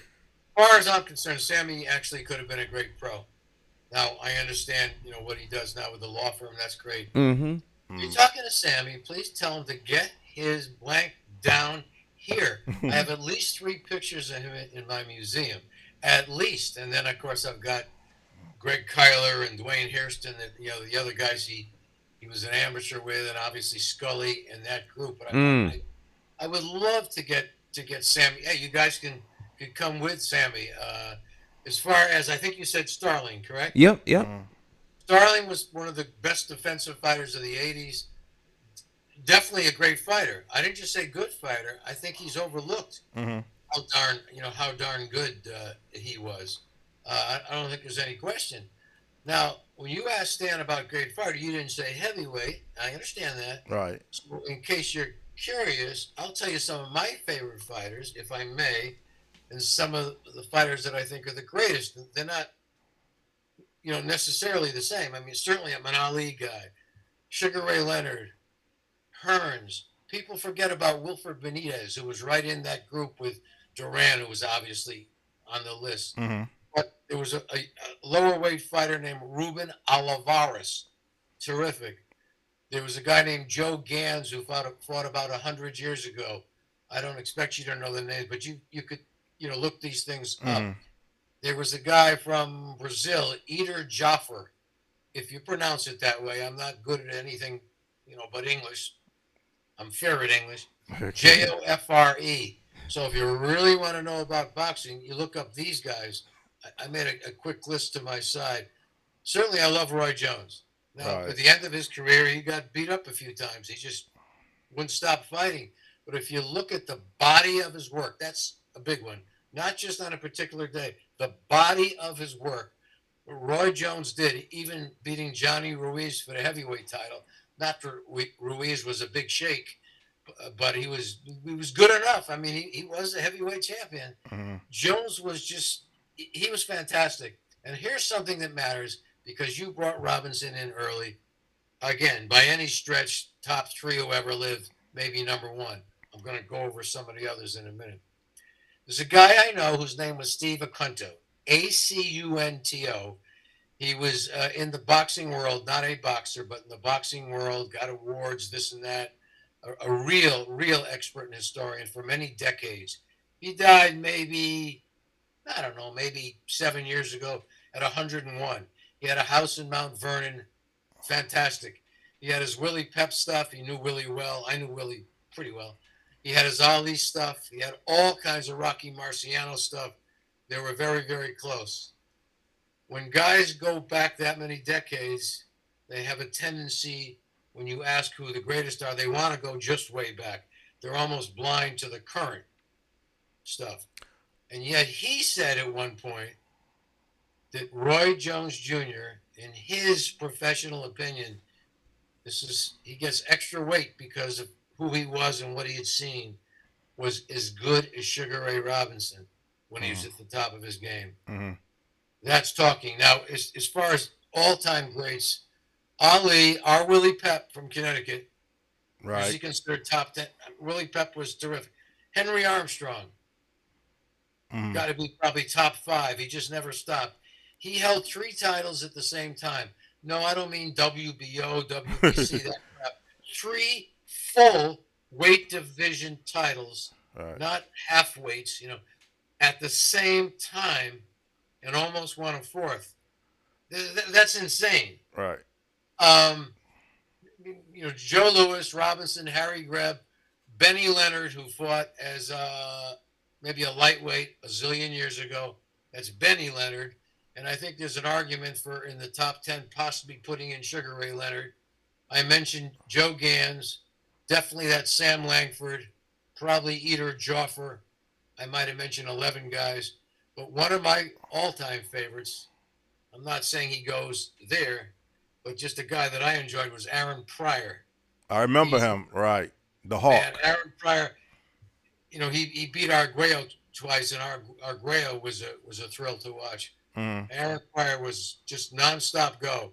S6: far as I'm concerned, Sammy actually could have been a great pro. Now, I understand, what he does now with the law firm. That's great. If you're talking to Sammy, please tell him to get his blank down here. I have at least 3 pictures of him in my museum, at least. And then, of course, I've got Greg Kyler and Dwayne Hairston, the other guys he was an amateur with, and obviously Scully and that group. But I would love to get Sammy. Hey, you guys could come with Sammy. As far as, I think you said Starling, correct?
S4: Yep.
S6: Starling was one of the best defensive fighters of the 80s. Definitely a great fighter. I didn't just say good fighter. I think he's overlooked how darn good he was. I don't think there's any question. Now, when you asked Stan about great fighter, you didn't say heavyweight. I understand that.
S5: Right.
S6: So in case you're curious, I'll tell you some of my favorite fighters, if I may, and some of the fighters that I think are the greatest. They're not, necessarily the same. I mean, certainly I'm an Ali guy. Sugar Ray Leonard, Hearns. People forget about Wilfred Benitez, who was right in that group with Duran, who was obviously on the list. But there was a lower weight fighter named Ruben Olivares. Terrific. There was a guy named Joe Gans who fought about 100 years ago. I don't expect you to know the names, but you could look these things up. There was a guy from Brazil, Eater Jaffer. if you pronounce it that way. I'm not good at anything, but English. I'm fair at English. Jofre. So if you really want to know about boxing, you look up these guys. I made a quick list to my side. Certainly, I love Roy Jones. Now,
S5: Right.
S6: at the end of his career, he got beat up a few times. He just wouldn't stop fighting. But if you look at the body of his work, that's a big one. Not just on a particular day, the body of his work. What Roy Jones did, even beating Johnny Ruiz for the heavyweight title. Not that Ruiz was a big shake, but he was good enough. I mean, he was a heavyweight champion.
S5: Mm-hmm.
S6: Jones was he was fantastic. And here's something that matters, because you brought Robinson in early. Again, by any stretch, top 3 who ever lived, maybe number 1. I'm going to go over some of the others in a minute. There's a guy I know whose name was Steve Acunto, Acunto. He was in the boxing world, not a boxer, but in the boxing world, got awards, this and that. A real expert and historian for many decades. He died maybe 7 years ago at 101. He had a house in Mount Vernon. Fantastic. He had his Willie Pep stuff. He knew Willie well. I knew Willie pretty well. He had his Ali stuff. He had all kinds of Rocky Marciano stuff. They were very, very close. When guys go back that many decades, they have a tendency, when you ask who the greatest are, they want to go just way back. They're almost blind to the current stuff. And yet he said at one point that Roy Jones Jr., in his professional opinion, he gets extra weight because of who he was and what he had seen, was as good as Sugar Ray Robinson when he was at the top of his game.
S5: Mm-hmm.
S6: That's talking. Now, as far as all-time greats, Ali, our Willie Pep from Connecticut,
S5: Right.
S6: is he considered top 10? Willie Pep was terrific. Henry Armstrong, got to be probably top 5. He just never stopped. He held 3 titles at the same time. No, I don't mean WBO, WBC, that crap. 3 full weight division titles,
S5: Right.
S6: not half weights, at the same time, and almost won a 4th. That's insane.
S5: Right.
S6: Joe Louis, Robinson, Harry Greb, Benny Leonard, who fought as maybe a lightweight a zillion years ago. That's Benny Leonard. And I think there's an argument for, in the top 10, possibly putting in Sugar Ray Leonard. I mentioned Joe Gans, definitely that Sam Langford, probably Eater Joffer. I might have mentioned 11 guys. But one of my all-time favorites, I'm not saying he goes there, but just a guy that I enjoyed, was Aaron Pryor.
S5: I remember him, right. The Hawk.
S6: Man, Aaron Pryor, he beat Arguello twice, and Arguello was a thrill to watch.
S5: Mm-hmm.
S6: Aaron Pryor was just nonstop go.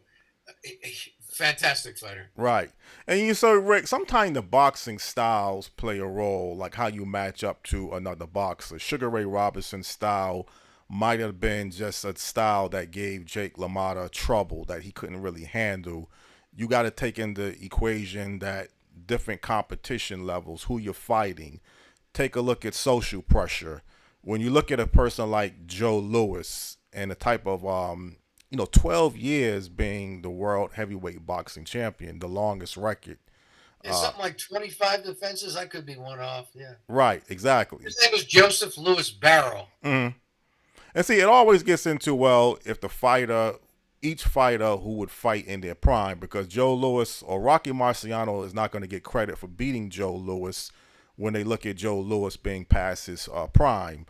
S6: A fantastic fighter.
S5: Right. And so, Rick, sometimes the boxing styles play a role, like how you match up to another boxer. Sugar Ray Robinson's style might have been just a style that gave Jake LaMotta trouble that he couldn't really handle. You got to take into equation that different competition levels, who you're fighting. Take a look at social pressure. When you look at a person like Joe Louis and the type of 12 years being the world heavyweight boxing champion, the longest record.
S6: It's something like 25 defenses. I could be one off, yeah.
S5: Right, exactly.
S6: His name was Joseph Louis Barrow.
S5: Mm-hmm. And see, it always gets into, if each fighter who would fight in their prime, because Joe Louis or Rocky Marciano is not going to get credit for beating Joe Louis when they look at Joe Louis being past his prime.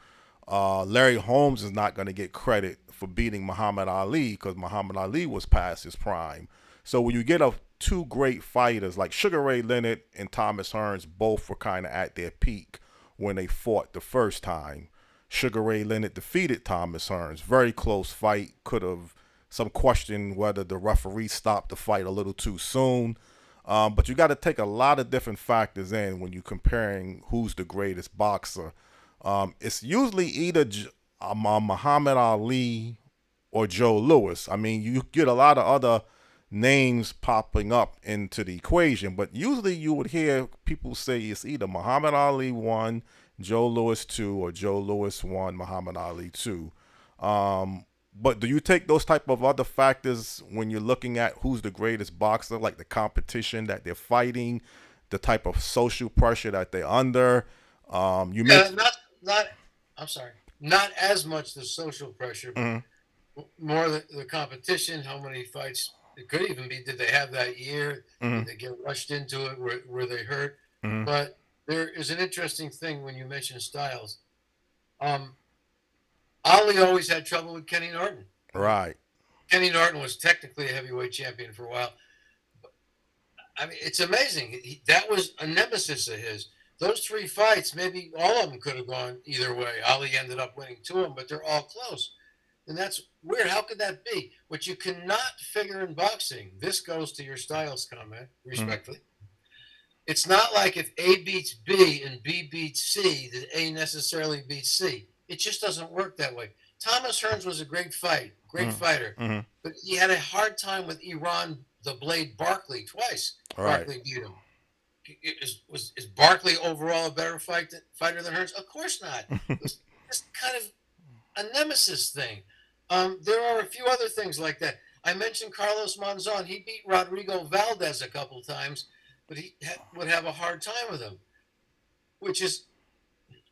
S5: Larry Holmes is not going to get credit for beating Muhammad Ali because Muhammad Ali was past his prime. So when you get two great fighters like Sugar Ray Leonard and Thomas Hearns, both were kind of at their peak when they fought the first time. Sugar Ray Leonard defeated Thomas Hearns. Very close fight. Could have some question whether the referee stopped the fight a little too soon. But you got to take a lot of different factors in when you're comparing who's the greatest boxer. It's usually either Muhammad Ali or Joe Louis. I mean, you get a lot of other names popping up into the equation, but usually you would hear people say it's either Muhammad Ali 1, Joe Louis 2, or Joe Louis 1, Muhammad Ali 2. But do you take those type of other factors when you're looking at who's the greatest boxer, like the competition that they're fighting, the type of social pressure that they're under?
S6: Not. I'm sorry. Not as much the social pressure, but more the competition. How many fights? It could even be, did they have that year? Did they get rushed into it? Were they hurt? But there is an interesting thing when you mention styles. Ali always had trouble with Kenny Norton.
S5: Right.
S6: Kenny Norton was technically a heavyweight champion for a while. I mean, it's amazing. That was a nemesis of his. Those 3 fights, maybe all of them could have gone either way. Ali ended up winning 2 of them, but they're all close. And that's weird. How could that be? What you cannot figure in boxing, this goes to your styles comment, respectfully. It's not like if A beats B and B beats C, that A necessarily beats C. It just doesn't work that way. Thomas Hearns was a great fighter, but he had a hard time with Iran, the Blade Barkley twice.
S5: Right.
S6: Barkley beat him. Is Barkley overall a better fighter than Hearns? Of course not. It's just kind of a nemesis thing. There are a few other things like that. I mentioned Carlos Monzon. He beat Rodrigo Valdez a couple times, but he would have a hard time with him, which is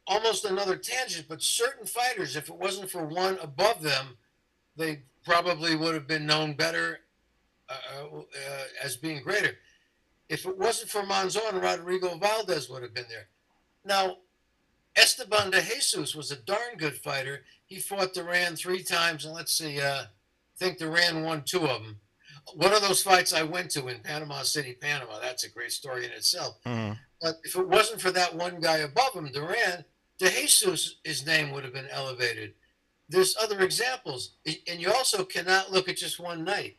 S6: almost another tangent. But certain fighters, if it wasn't for one above them, they probably would have been known better as being greater. If it wasn't for Monzon, Rodrigo Valdez would have been there. Now, Esteban de Jesus was a darn good fighter. He fought Duran 3 times, and let's see, I think Duran won 2 of them. One of those fights I went to in Panama City, Panama. That's a great story in itself. But if it wasn't for that one guy above him, Duran, de Jesus, his name would have been elevated. There's other examples, and you also cannot look at just one night.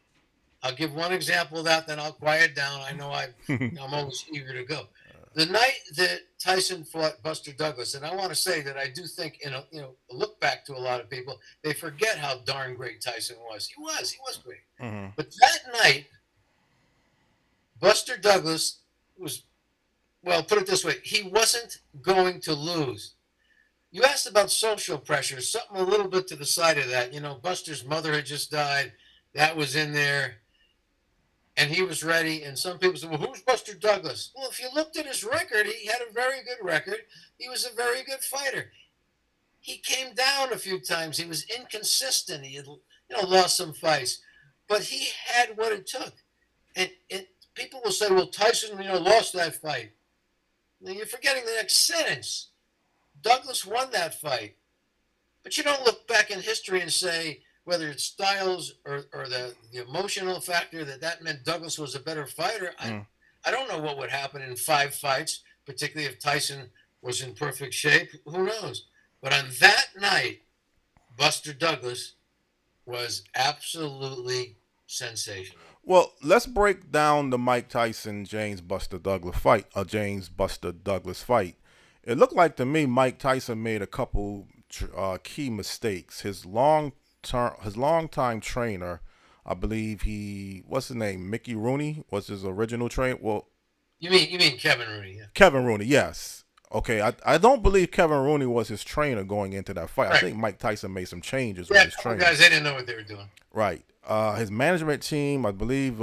S6: I'll give one example of that, then I'll quiet down. I know I'm always eager to go. The night that Tyson fought Buster Douglas, and I want to say that I do think, a look back to a lot of people, they forget how darn great Tyson was. He was great. But that night, Buster Douglas was, well, put it this way, he wasn't going to lose. You asked about social pressure, something a little bit to the side of that. Buster's mother had just died. That was in there. And he was ready, and some people said, well, who's Buster Douglas? Well, if you looked at his record, he had a very good record. He was a very good fighter. He came down a few times. He was inconsistent. He had, lost some fights. But he had what it took. And people will say, well, Tyson, lost that fight. Now, you're forgetting the next sentence. Douglas won that fight. But you don't look back in history and say, whether it's styles or the emotional factor that meant Douglas was a better fighter, I don't know what would happen in 5 fights, particularly if Tyson was in perfect shape. Who knows? But on that night, Buster Douglas was absolutely sensational.
S5: Well, let's break down the Mike Tyson James Buster Douglas fight. It looked like to me Mike Tyson made a couple key mistakes. His longtime trainer, I believe what's his name? Mickey Rooney was his original trainer. Well,
S6: you mean Kevin Rooney? Yeah.
S5: Kevin Rooney, yes. Okay, I don't believe Kevin Rooney was his trainer going into that fight. Right. I think Mike Tyson made some changes with his trainer.
S6: Guys, they didn't know what they were doing.
S5: Right. His management team, I believe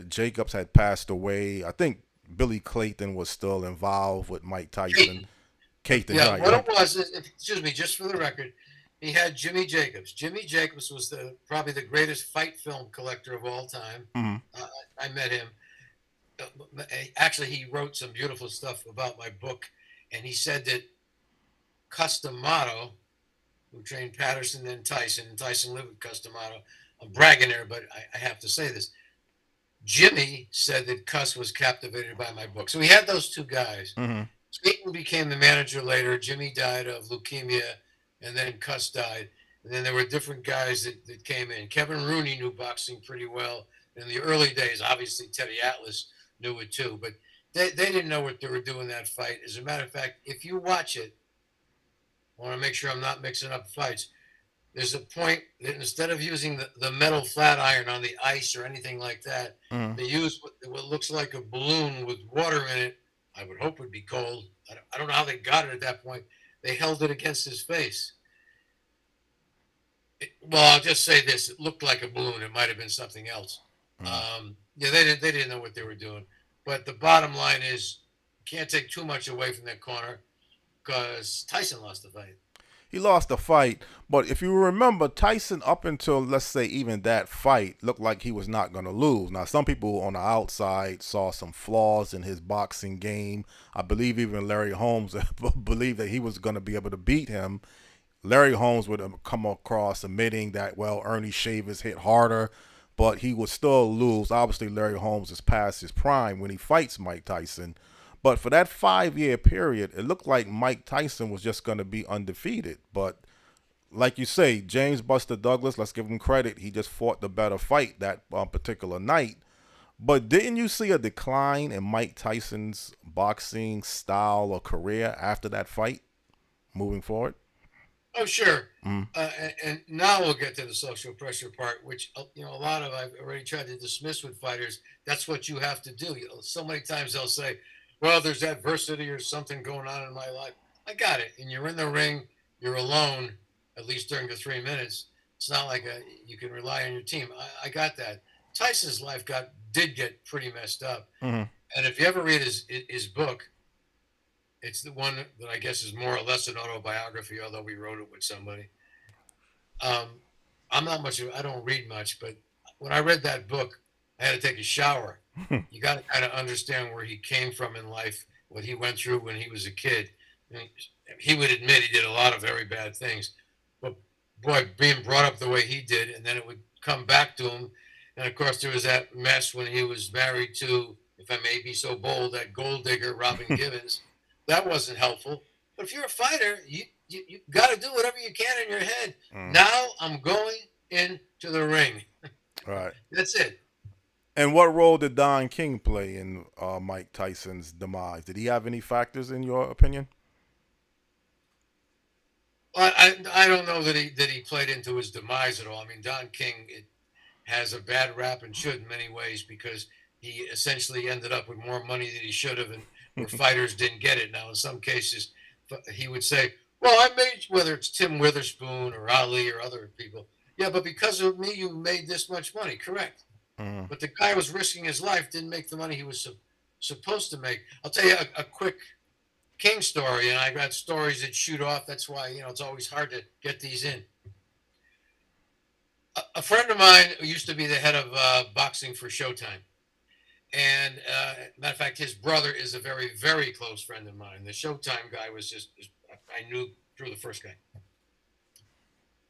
S5: Jacobs had passed away. I think Billy Clayton was still involved with Mike Tyson. Clayton,
S6: yeah,
S5: right.
S6: What it was, excuse me, just for the record, he had Jimmy Jacobs. Jimmy Jacobs was probably the greatest fight film collector of all time. I met him. Actually, he wrote some beautiful stuff about my book, and he said that Customato, who trained Patterson and Tyson lived with Customato. I'm bragging there, but I have to say this. Jimmy said that Cuss was captivated by my book. So we had those 2 guys. Clayton became the manager later. Jimmy died of leukemia, and then Cuss died. And then there were different guys that came in. Kevin Rooney knew boxing pretty well in the early days. Obviously, Teddy Atlas knew it too, but they didn't know what they were doing that fight. As a matter of fact, if you watch it, I want to make sure I'm not mixing up fights. There's a point that instead of using the metal flat iron on the ice or anything like that, they use what looks like a balloon with water in it. I would hope it would be cold. I don't know how they got it at that point. They held it against his face. Well, I'll just say this: it looked like a balloon. It might have been something else. Yeah, they didn't know what they were doing. But the bottom line is, you can't take too much away from that corner because Tyson lost the fight.
S5: He lost the fight, but if you remember, Tyson, up until, let's say, even that fight, looked like he was not going to lose. Now, some people on the outside saw some flaws in his boxing game. I believe even Larry Holmes believed that he was going to be able to beat him. Larry Holmes would have come across admitting that, well, Ernie Shavers hit harder, but he would still lose. Obviously, Larry Holmes is past his prime when he fights Mike Tyson. But for that 5-year period, it looked like Mike Tyson was just going to be undefeated. But like you say, James Buster Douglas, let's give him credit. He just fought the better fight that particular night. But didn't you see a decline in Mike Tyson's boxing style or career after that fight moving forward?
S6: Oh, sure. And now we'll get to the social pressure part, which, a lot of I've already tried to dismiss with fighters. That's what you have to do. So many times they'll say, well, there's adversity or something going on in my life. I got it. And you're in the ring, you're alone, at least during the 3 minutes. It's not like you can rely on your team. I got that. Tyson's life did get pretty messed up. And if you ever read his book, it's the one that I guess is more or less an autobiography, although we wrote it with somebody. I don't read much, but when I read that book, I had to take a shower. You got to kind of understand where he came from in life, what he went through when he was a kid. He would admit he did a lot of very bad things, but boy, being brought up the way he did, and then it would come back to him. And of course, there was that mess when he was married to, if I may be so bold, that gold digger, Robin Givens. That wasn't helpful. But if you're a fighter, you got to do whatever you can in your head. Now I'm going into the ring.
S5: Right.
S6: That's it.
S5: And what role did Don King play in Mike Tyson's demise? Did he have any factors in your opinion?
S6: Well, I don't know that he played into his demise at all. I mean, Don King has a bad rap and should in many ways because he essentially ended up with more money than he should have, and where fighters didn't get it. Now, in some cases, he would say, well, I made, whether it's Tim Witherspoon or Ali or other people, yeah, but because of me, you made this much money. Correct. But the guy was risking his life, didn't make the money he was supposed to make. I'll tell you a quick King story, and I got stories that shoot off. That's why, it's always hard to get these in. A friend of mine who used to be the head of boxing for Showtime. And matter of fact, his brother is a very, very close friend of mine. The Showtime guy was I knew through the first guy.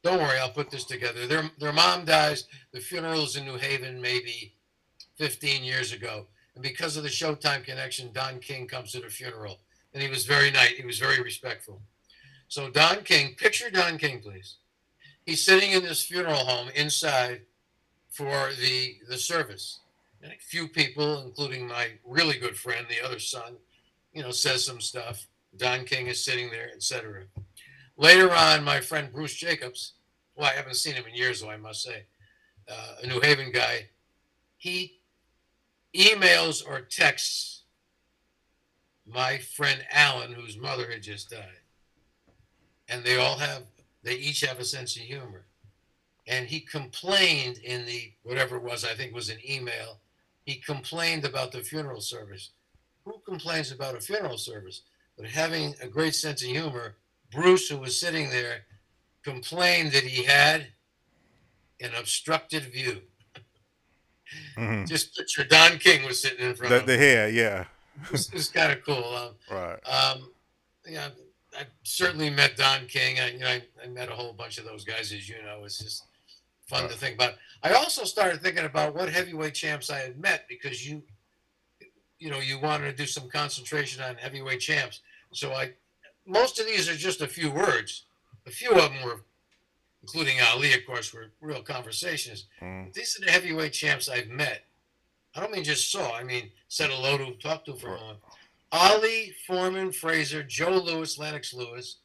S6: Don't worry, I'll put this together. Their mom dies. The funeral is in New Haven maybe 15 years ago. And because of the Showtime connection, Don King comes to the funeral. And he was very nice. He was very respectful. So Don King, picture Don King, please. He's sitting in this funeral home inside for the service. And a few people, including my really good friend, the other son, says some stuff. Don King is sitting there, etc. Later on, my friend Bruce Jacobs, well, I haven't seen him in years, though, I must say, a New Haven guy, he emails or texts my friend Alan, whose mother had just died. And they each have a sense of humor. And he complained in the, whatever it was, I think was an email, he complained about the funeral service. Who complains about a funeral service? But having a great sense of humor, Bruce, who was sitting there, complained that he had an obstructed view. Just picture Don King was sitting in front of him.
S5: The hair, yeah.
S6: It was kind of cool.
S5: Right.
S6: I certainly met Don King. I met a whole bunch of those guys, as you know. It's just fun to think about. I also started thinking about what heavyweight champs I had met because you wanted to do some concentration on heavyweight champs. So most of these are just a few words. A few of them were, including Ali, of course, were real conversations. These are the heavyweight champs I've met. I don't mean just saw. I mean said hello to, talked to for a moment. Ali, Foreman, Fraser, Joe Louis, Lennox Lewis,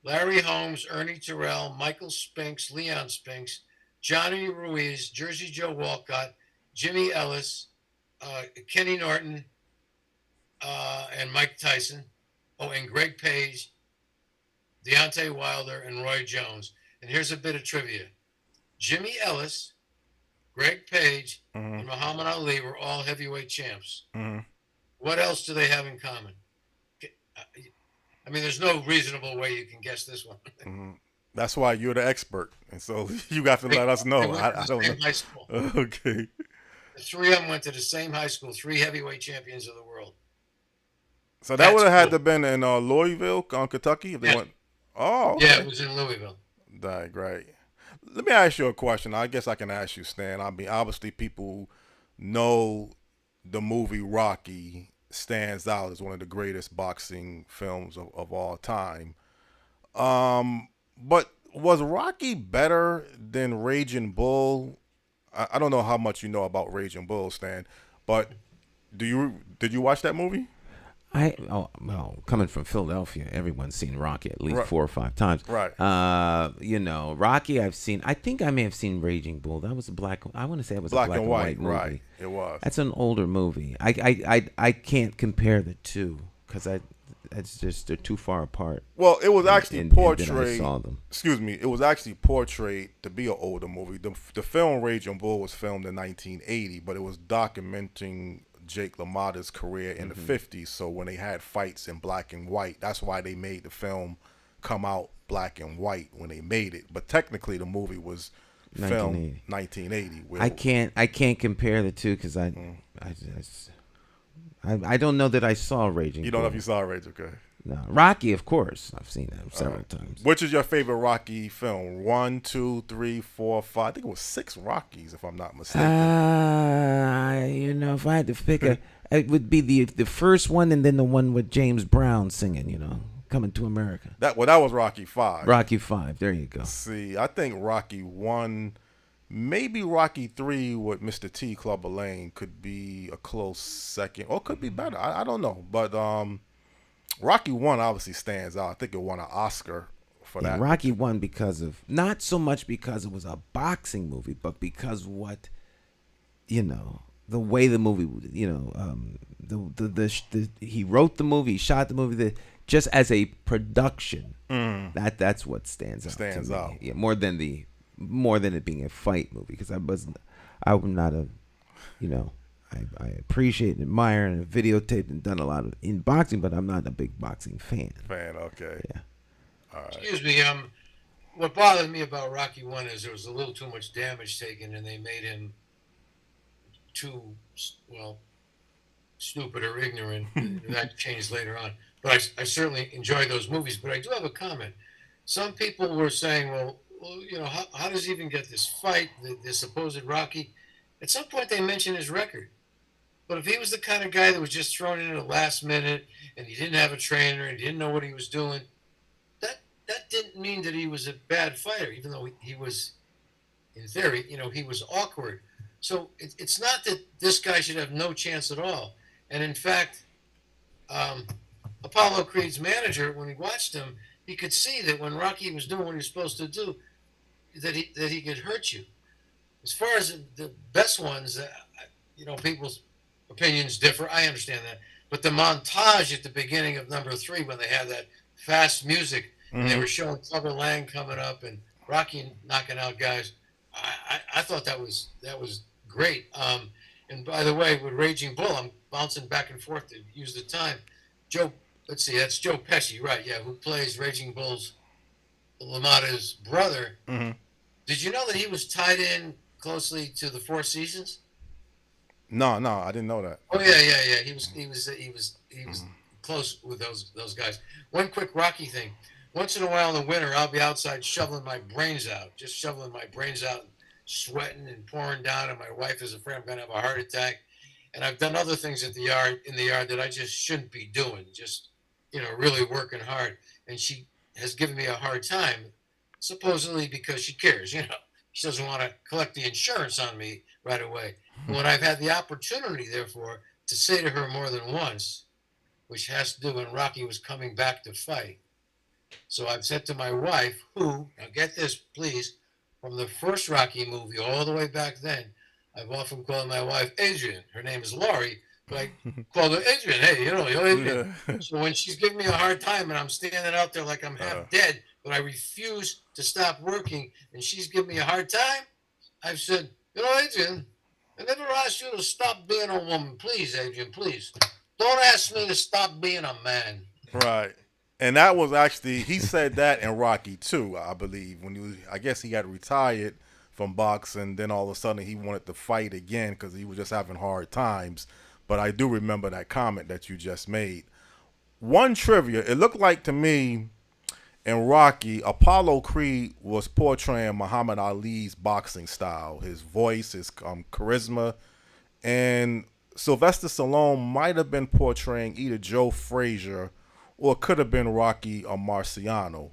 S6: Larry Holmes, Ernie Terrell, Michael Spinks, Leon Spinks, Johnny Ruiz, Jersey Joe Walcott, Jimmy Ellis, Kenny Norton, and Mike Tyson. Oh, and Greg Page, Deontay Wilder, and Roy Jones. And here's a bit of trivia. Jimmy Ellis, Greg Page, and Muhammad Ali were all heavyweight champs. What else do they have in common? I mean, there's no reasonable way you can guess this one.
S5: That's why you're the expert, and so you got to let us know. I don't know.
S6: High school.
S5: Okay.
S6: The three of them went to the same high school. 3 heavyweight champions of the world.
S5: So that would have had to been in Louisville, Kentucky, if they went. Oh, okay.
S6: Yeah, it was in Louisville.
S5: Right. Let me ask you a question. I guess I can ask you, Stan. I mean, obviously, people know the movie Rocky stands out as one of the greatest boxing films of all time. But was Rocky better than Raging Bull? I don't know how much you know about Raging Bull, Stan, but did you watch that movie?
S4: Well, coming from Philadelphia, everyone's seen Rocky at least 4 or 5 times.
S5: Right.
S4: Rocky I've seen. I think I may have seen Raging Bull. That was a black. I want to say it was a black and white movie.
S5: Right. It was.
S4: That's an older movie. I can't compare the two because it's just they're too far apart.
S5: Well, it was actually portrayed.
S4: I saw them.
S5: Excuse me. It was actually portrayed to be an older movie. The film Raging Bull was filmed in 1980, but it was documenting Jake LaMotta's career in the 50s. So when they had fights in black and white, that's why they made the film come out black and white when they made it. But technically, the movie was filmed 1980.
S4: I can't compare the two because I don't know that I saw Raging Bull.
S5: You don't know if you saw Raging, okay?
S4: No, Rocky, of course, I've seen that several times.
S5: Which is your favorite Rocky film? 1, 2, 3, 4, 5. I think it was 6 Rockies, if I'm not mistaken.
S4: If I had to pick it would be the first one, and then the one with James Brown singing. Coming to America.
S5: That was Rocky 5.
S4: Rocky 5. There you go.
S5: See, I think Rocky 1, maybe Rocky 3 with Mr. T. Clubber Lang could be a close second, or could be better. I don't know, but Rocky 1 obviously stands out. I think it won an Oscar for that.
S4: Rocky 1 because of, not so much because it was a boxing movie, but because the way the movie, he wrote the movie, he shot the movie, just as a production, that's what stands out. Yeah, more than it being a fight movie, because I'm not a, I appreciate and admire and have videotaped and done a lot of in boxing, but I'm not a big boxing fan.
S5: Okay.
S4: Yeah.
S5: All right.
S6: Excuse me. What bothered me about Rocky 1 is there was a little too much damage taken, and they made him too, stupid or ignorant. That changed later on. But I certainly enjoy those movies. But I do have a comment. Some people were saying, well, how does he even get this fight, the supposed Rocky? At some point, they mentioned his record. But if he was the kind of guy that was just thrown in at the last minute and he didn't have a trainer and he didn't know what he was doing, that didn't mean that he was a bad fighter, even though he was, in theory, he was awkward. So it's not that this guy should have no chance at all. And in fact, Apollo Creed's manager, when he watched him, he could see that when Rocky was doing what he was supposed to do, that he could hurt you. As far as the best ones, people's opinions differ. I understand that. But the montage at the beginning of number 3, when they had that fast music, and they were showing Clubber Lang coming up and Rocky knocking out guys, I thought that was great. And by the way, with Raging Bull, I'm bouncing back and forth to use the time. That's Joe Pesci, right? Yeah, who plays Raging Bull's LaMotta's brother. Did you know that he was tied in closely to the Four Seasons?
S5: No, I didn't know that.
S6: Oh yeah. He was close with those guys. One quick Rocky thing. Once in a while in the winter, I'll be outside shoveling my brains out, sweating and pouring down, and my wife is afraid I'm going to have a heart attack. And I've done other things in the yard that I just shouldn't be doing, just, really working hard. And she has given me a hard time, supposedly because she cares, She doesn't want to collect the insurance on me right away. And when I've had the opportunity, therefore, to say to her more than once, which has to do when Rocky was coming back to fight. So I've said to my wife, now get this, please, from the first Rocky movie all the way back then, I've often called my wife Adrian. Her name is Laurie, but I called her Adrian. Hey, you're Adrian. So when she's giving me a hard time and I'm standing out there like I'm half dead, but I refuse to stop working and she's giving me a hard time, I've said, Adrian, I never asked you to stop being a woman. Please, Adrian, please. Don't ask me to stop being a man.
S5: Right. And that was actually, he said that in Rocky 2, I believe. I guess he got retired from boxing. Then all of a sudden he wanted to fight again because he was just having hard times. But I do remember that comment that you just made. One trivia, it looked like to me in Rocky, Apollo Creed was portraying Muhammad Ali's boxing style, his voice, his charisma. And Sylvester Stallone might have been portraying either Joe Frazier or it could have been Rocky or Marciano.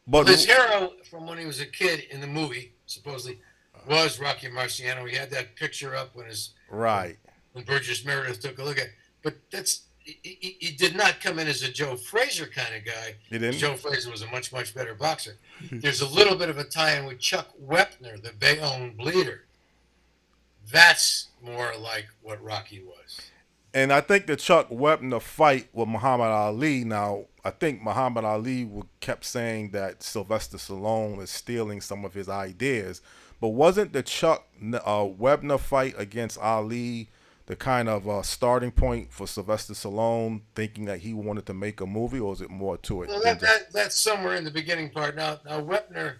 S6: But his hero from when he was a kid in the movie, supposedly, was Rocky Marciano. He had that picture up when when Burgess Meredith took a look at it. But he did not come in as a Joe Frazier kind of guy.
S5: He didn't?
S6: Joe Frazier was a much, much better boxer. There's a little bit of a tie-in with Chuck Wepner, the Bayonne Bleeder. That's more like what Rocky was.
S5: And I think the Chuck Wepner fight with Muhammad Ali, now, I think Muhammad Ali kept saying that Sylvester Stallone is stealing some of his ideas. But wasn't the Chuck Wepner fight against Ali the kind of starting point for Sylvester Stallone thinking that he wanted to make a movie, or is it more to it?
S6: Well, that's somewhere in the beginning part. Now Wepner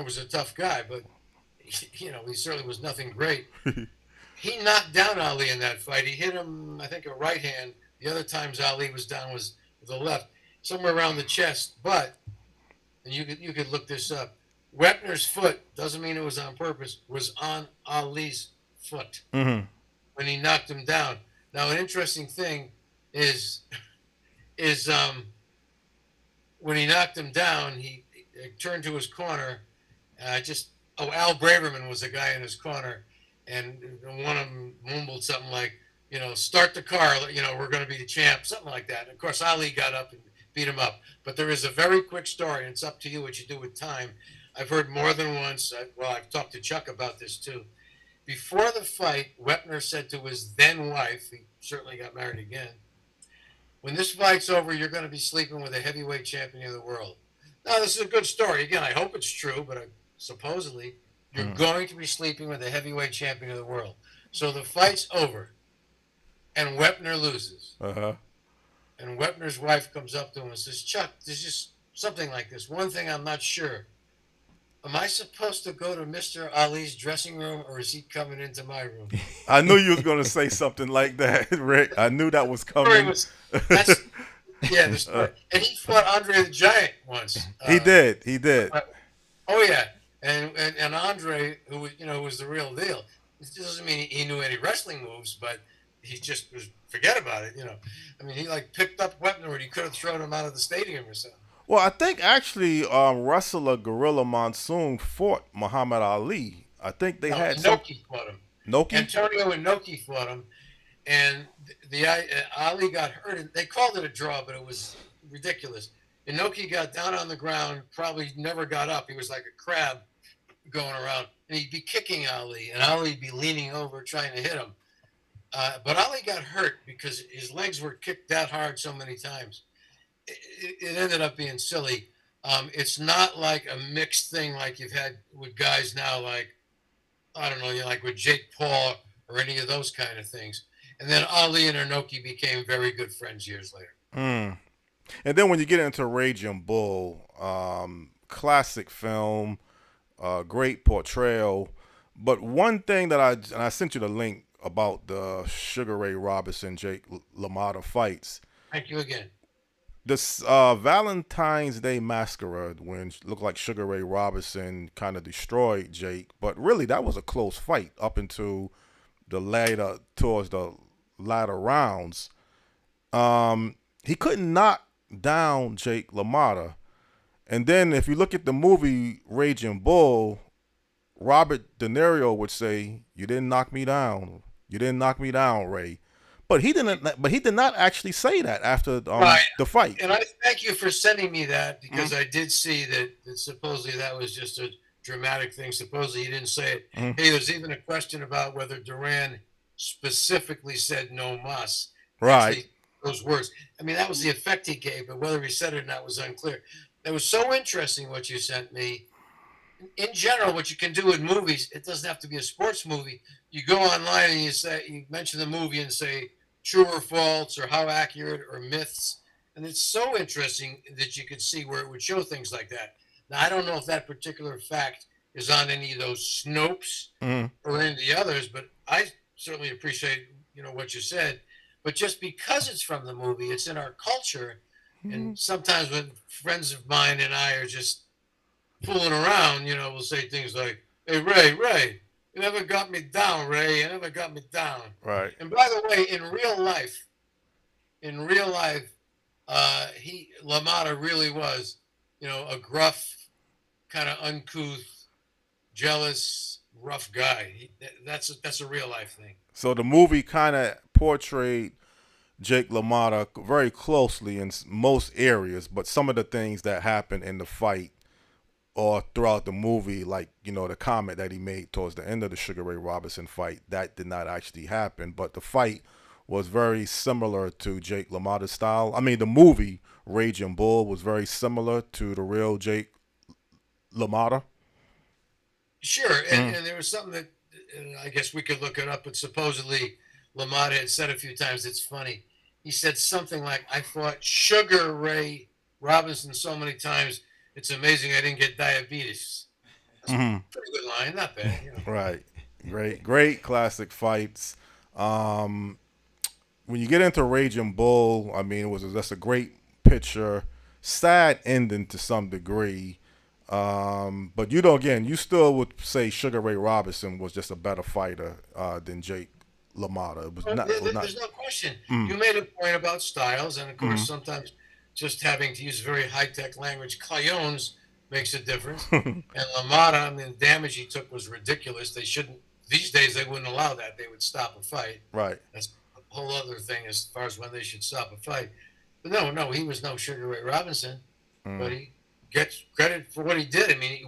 S6: was a tough guy, but he certainly was nothing great. He knocked down Ali in that fight. He hit him, I think, a right hand. The other times Ali was down was with the left, somewhere around the chest. But, and you could look this up, Wepner's foot, doesn't mean it was on purpose, was on Ali's foot when he knocked him down. Now, an interesting thing is when he knocked him down, he turned to his corner. Al Braverman was the guy in his corner. And one of them mumbled something like, start the car, we're going to be the champ, something like that. And of course, Ali got up and beat him up. But there is a very quick story, and it's up to you what you do with time. I've heard more than once, I've talked to Chuck about this too. Before the fight, Wepner said to his then wife, he certainly got married again, when this fight's over, you're going to be sleeping with a heavyweight champion of the world. Now, this is a good story. Again, I hope it's true, but supposedly, you're going to be sleeping with a heavyweight champion of the world. So the fight's over, and Wepner loses. And Wepner's wife comes up to him and says, Chuck, there's just something like this. One thing I'm not sure. Am I supposed to go to Mr. Ali's dressing room, or is he coming into my room?
S5: I knew you was going to say something like that, Rick. I knew that was coming.
S6: The story. And he fought Andre the Giant once.
S5: He did.
S6: Oh, yeah. And Andre, who was the real deal. It doesn't mean he knew any wrestling moves, but he just forget about it. He picked up Wepner and he could have thrown him out of the stadium or something.
S5: Well, I think actually wrestler Gorilla Monsoon fought Muhammad Ali. I think they had
S6: Inoki fought him.
S5: Inoki?
S6: Antonio Inoki fought him, and Ali got hurt. And they called it a draw, but it was ridiculous. Inoki got down on the ground, probably never got up. He was like a crab going around, and he'd be kicking Ali, and Ali'd be leaning over trying to hit him. But Ali got hurt because his legs were kicked that hard so many times. It ended up being silly. It's not like a mixed thing like you've had with guys now, like, I don't know, like with Jake Paul or any of those kind of things. And then Ali and Inoki became very good friends years later.
S5: And then when you get into Raging Bull, classic film, great portrayal. But one thing that I sent you the link about the Sugar Ray Robinson, Jake LaMotta fights.
S6: Thank you again.
S5: This Valentine's Day Masquerade, when it looked like Sugar Ray Robinson kind of destroyed Jake, but really that was a close fight up into towards the latter rounds. He couldn't knock down Jake LaMotta. And then if you look at the movie Raging Bull, Robert De Niro would say, "You didn't knock me down. You didn't knock me down, Ray." But he did not actually say that after the fight.
S6: And I thank you for sending me that, because I did see that supposedly that was just a dramatic thing. Supposedly he didn't say it. Hey, there's even a question about whether Duran specifically said "no mas."
S5: Right.
S6: Actually, those words. I mean, that was the effect he gave, but whether he said it or not was unclear. It was so interesting what you sent me. in general, what you can do in movies, it doesn't have to be a sports movie. You go online and you mention the movie and say true or false or how accurate or myths. And it's so interesting that you could see where it would show things like that. Now, I don't know if that particular fact is on any of those Snopes or any of the others, but I certainly appreciate, what you said. But just because it's from the movie, it's in our culture. And sometimes when friends of mine and I are just fooling around, we'll say things like, "Hey, Ray, you never got me down, Ray. You never got me down."
S5: Right.
S6: And by the way, in real life, LaMotta really was, a gruff, kind of uncouth, jealous, rough guy. That's a real life thing.
S5: So the movie kind of portrayed Jake LaMotta very closely in most areas, but some of the things that happened in the fight or throughout the movie, like, the comment that he made towards the end of the Sugar Ray Robinson fight, that did not actually happen. But the fight was very similar to Jake LaMotta's style. I mean, the movie Raging Bull was very similar to the real Jake LaMotta.
S6: Sure, and there was something that, I guess we could look it up, but supposedly LaMotta had said a few times, it's funny. He said something like, "I fought Sugar Ray Robinson so many times, it's amazing I didn't get diabetes." That's a pretty good line, not bad.
S5: Right. Great classic fights. When you get into Raging Bull, I mean, that's a great picture. Sad ending to some degree. But you still would say Sugar Ray Robinson was just a better fighter than Jake LaMotta.
S6: There's no question. You made a point about styles, and of course, sometimes just having to use very high-tech language, clayons, makes a difference. And LaMotta, I mean, the damage he took was ridiculous. These days, they wouldn't allow that. They would stop a fight.
S5: Right.
S6: That's a whole other thing as far as when they should stop a fight. But no, he was no Sugar Ray Robinson, but he gets credit for what he did. I mean,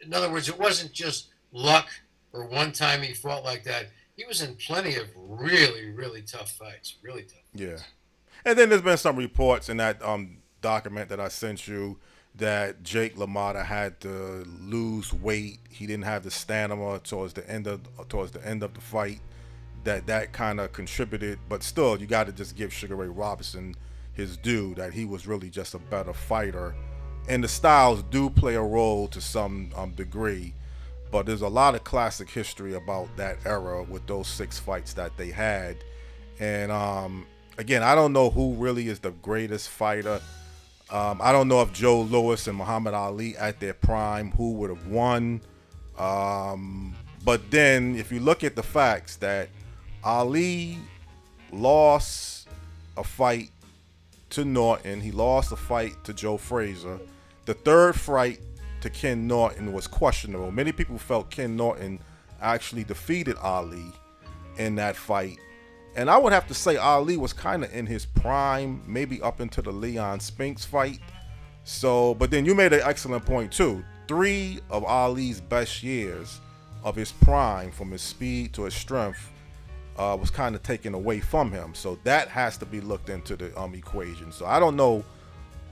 S6: in other words, it wasn't just luck or one time he fought like that. He was in plenty of really, really tough fights. Really tough.
S5: Yeah. And then there's been some reports in that document that I sent you that Jake LaMotta had to lose weight. He didn't have the stamina towards the end of the fight. That kind of contributed. But still, you got to just give Sugar Ray Robinson his due, that he was really just a better fighter. And the styles do play a role to some degree. But there's a lot of classic history about that era with those 6 fights that they had. And again, I don't know who really is the greatest fighter. I don't know if Joe Louis and Muhammad Ali at their prime, who would have won. But then if you look at the facts that Ali lost a fight to Norton, he lost a fight to Joe Frazier. The third fight to Ken Norton was questionable. Many people felt Ken Norton actually defeated Ali in that fight. And I would have to say Ali was kind of in his prime, maybe up into the Leon Spinks fight. So, but then you made an excellent point too. 3 of Ali's best years of his prime, from his speed to his strength, was kind of taken away from him. So that has to be looked into the equation. So I don't know,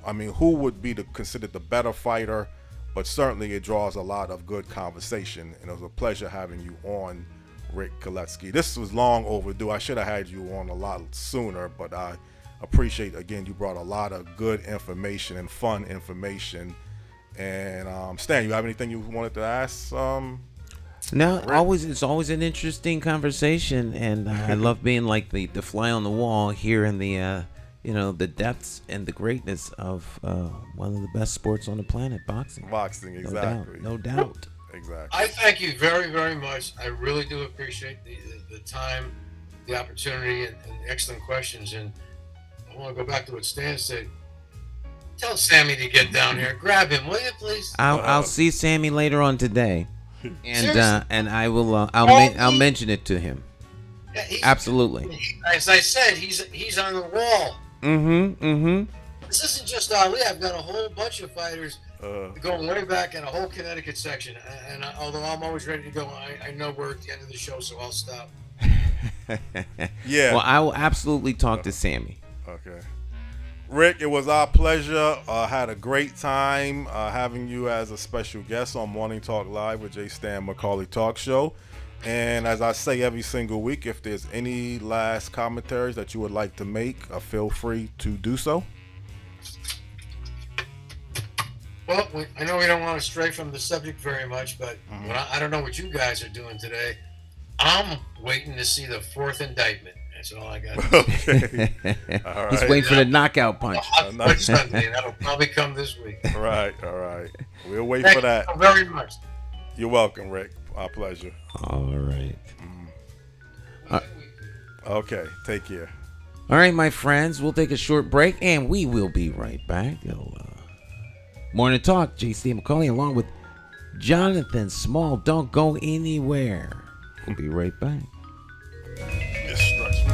S5: I mean, who would be considered the better fighter, but certainly it draws a lot of good conversation. And it was a pleasure having you on, Rick Kaletsky. This was long overdue. I should have had you on a lot sooner, but I appreciate, again, you brought a lot of good information and fun information. And Stan, you have anything you wanted to ask?
S4: No, it's always an interesting conversation, and I love being like the fly on the wall here in the the depths and the greatness of one of the best sports on the planet, boxing.
S5: Boxing, exactly.
S4: No doubt.
S5: Exactly.
S6: I thank you very, very much. I really do appreciate the time, the opportunity, and the excellent questions. And I want to go back to what Stan said. Tell Sammy to get down here. Grab him, will you, please?
S4: I'll see Sammy later on today, and I will. I'll mention it to him.
S6: Yeah,
S4: absolutely.
S6: As I said, he's on the wall. This isn't just Ali. I've got a whole bunch of fighters going way back in a whole Connecticut section. And although I'm always ready to go, I know we're at the end of the show, so I'll stop.
S5: Yeah.
S4: Well, I will absolutely talk to Sammy.
S5: Okay. Rick, it was our pleasure. Had a great time having you as a special guest on Morning Talk Live with J. Stan McCauley Talk Show. And as I say every single week, if there's any last commentaries that you would like to make, feel free to do so.
S6: Well, I know we don't want to stray from the subject very much, but I don't know what you guys are doing today. I'm waiting to see the fourth indictment. That's all I got.
S5: Okay. All right.
S4: He's waiting for the knockout punch.
S6: Sunday, that'll probably come this week.
S5: Right. All right. We'll wait
S6: Thank
S5: for that.
S6: you very much.
S5: You're welcome, Rick. Our pleasure.
S4: All right.
S5: Okay. Take care.
S4: All right, my friends. We'll take a short break, and we will be right back. Morning Talk, J.C. McCauley, along with Jonathan Small. Don't go anywhere. We'll be right back.
S5: It's stressful.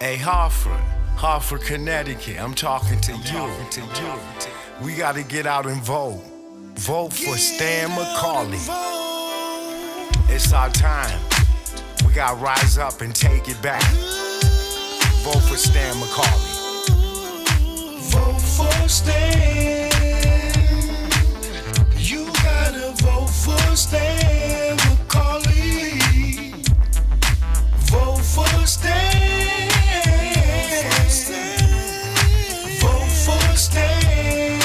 S7: Hey, Hartford, Connecticut, I'm talking to you. We got to get out and vote. Vote for Stan McCauley. It's our time. We got to rise up and take it back. Vote for Stan McCauley.
S8: Vote for Stan. You got to vote for Stan McCauley. Vote for Stan. Vote for Stan.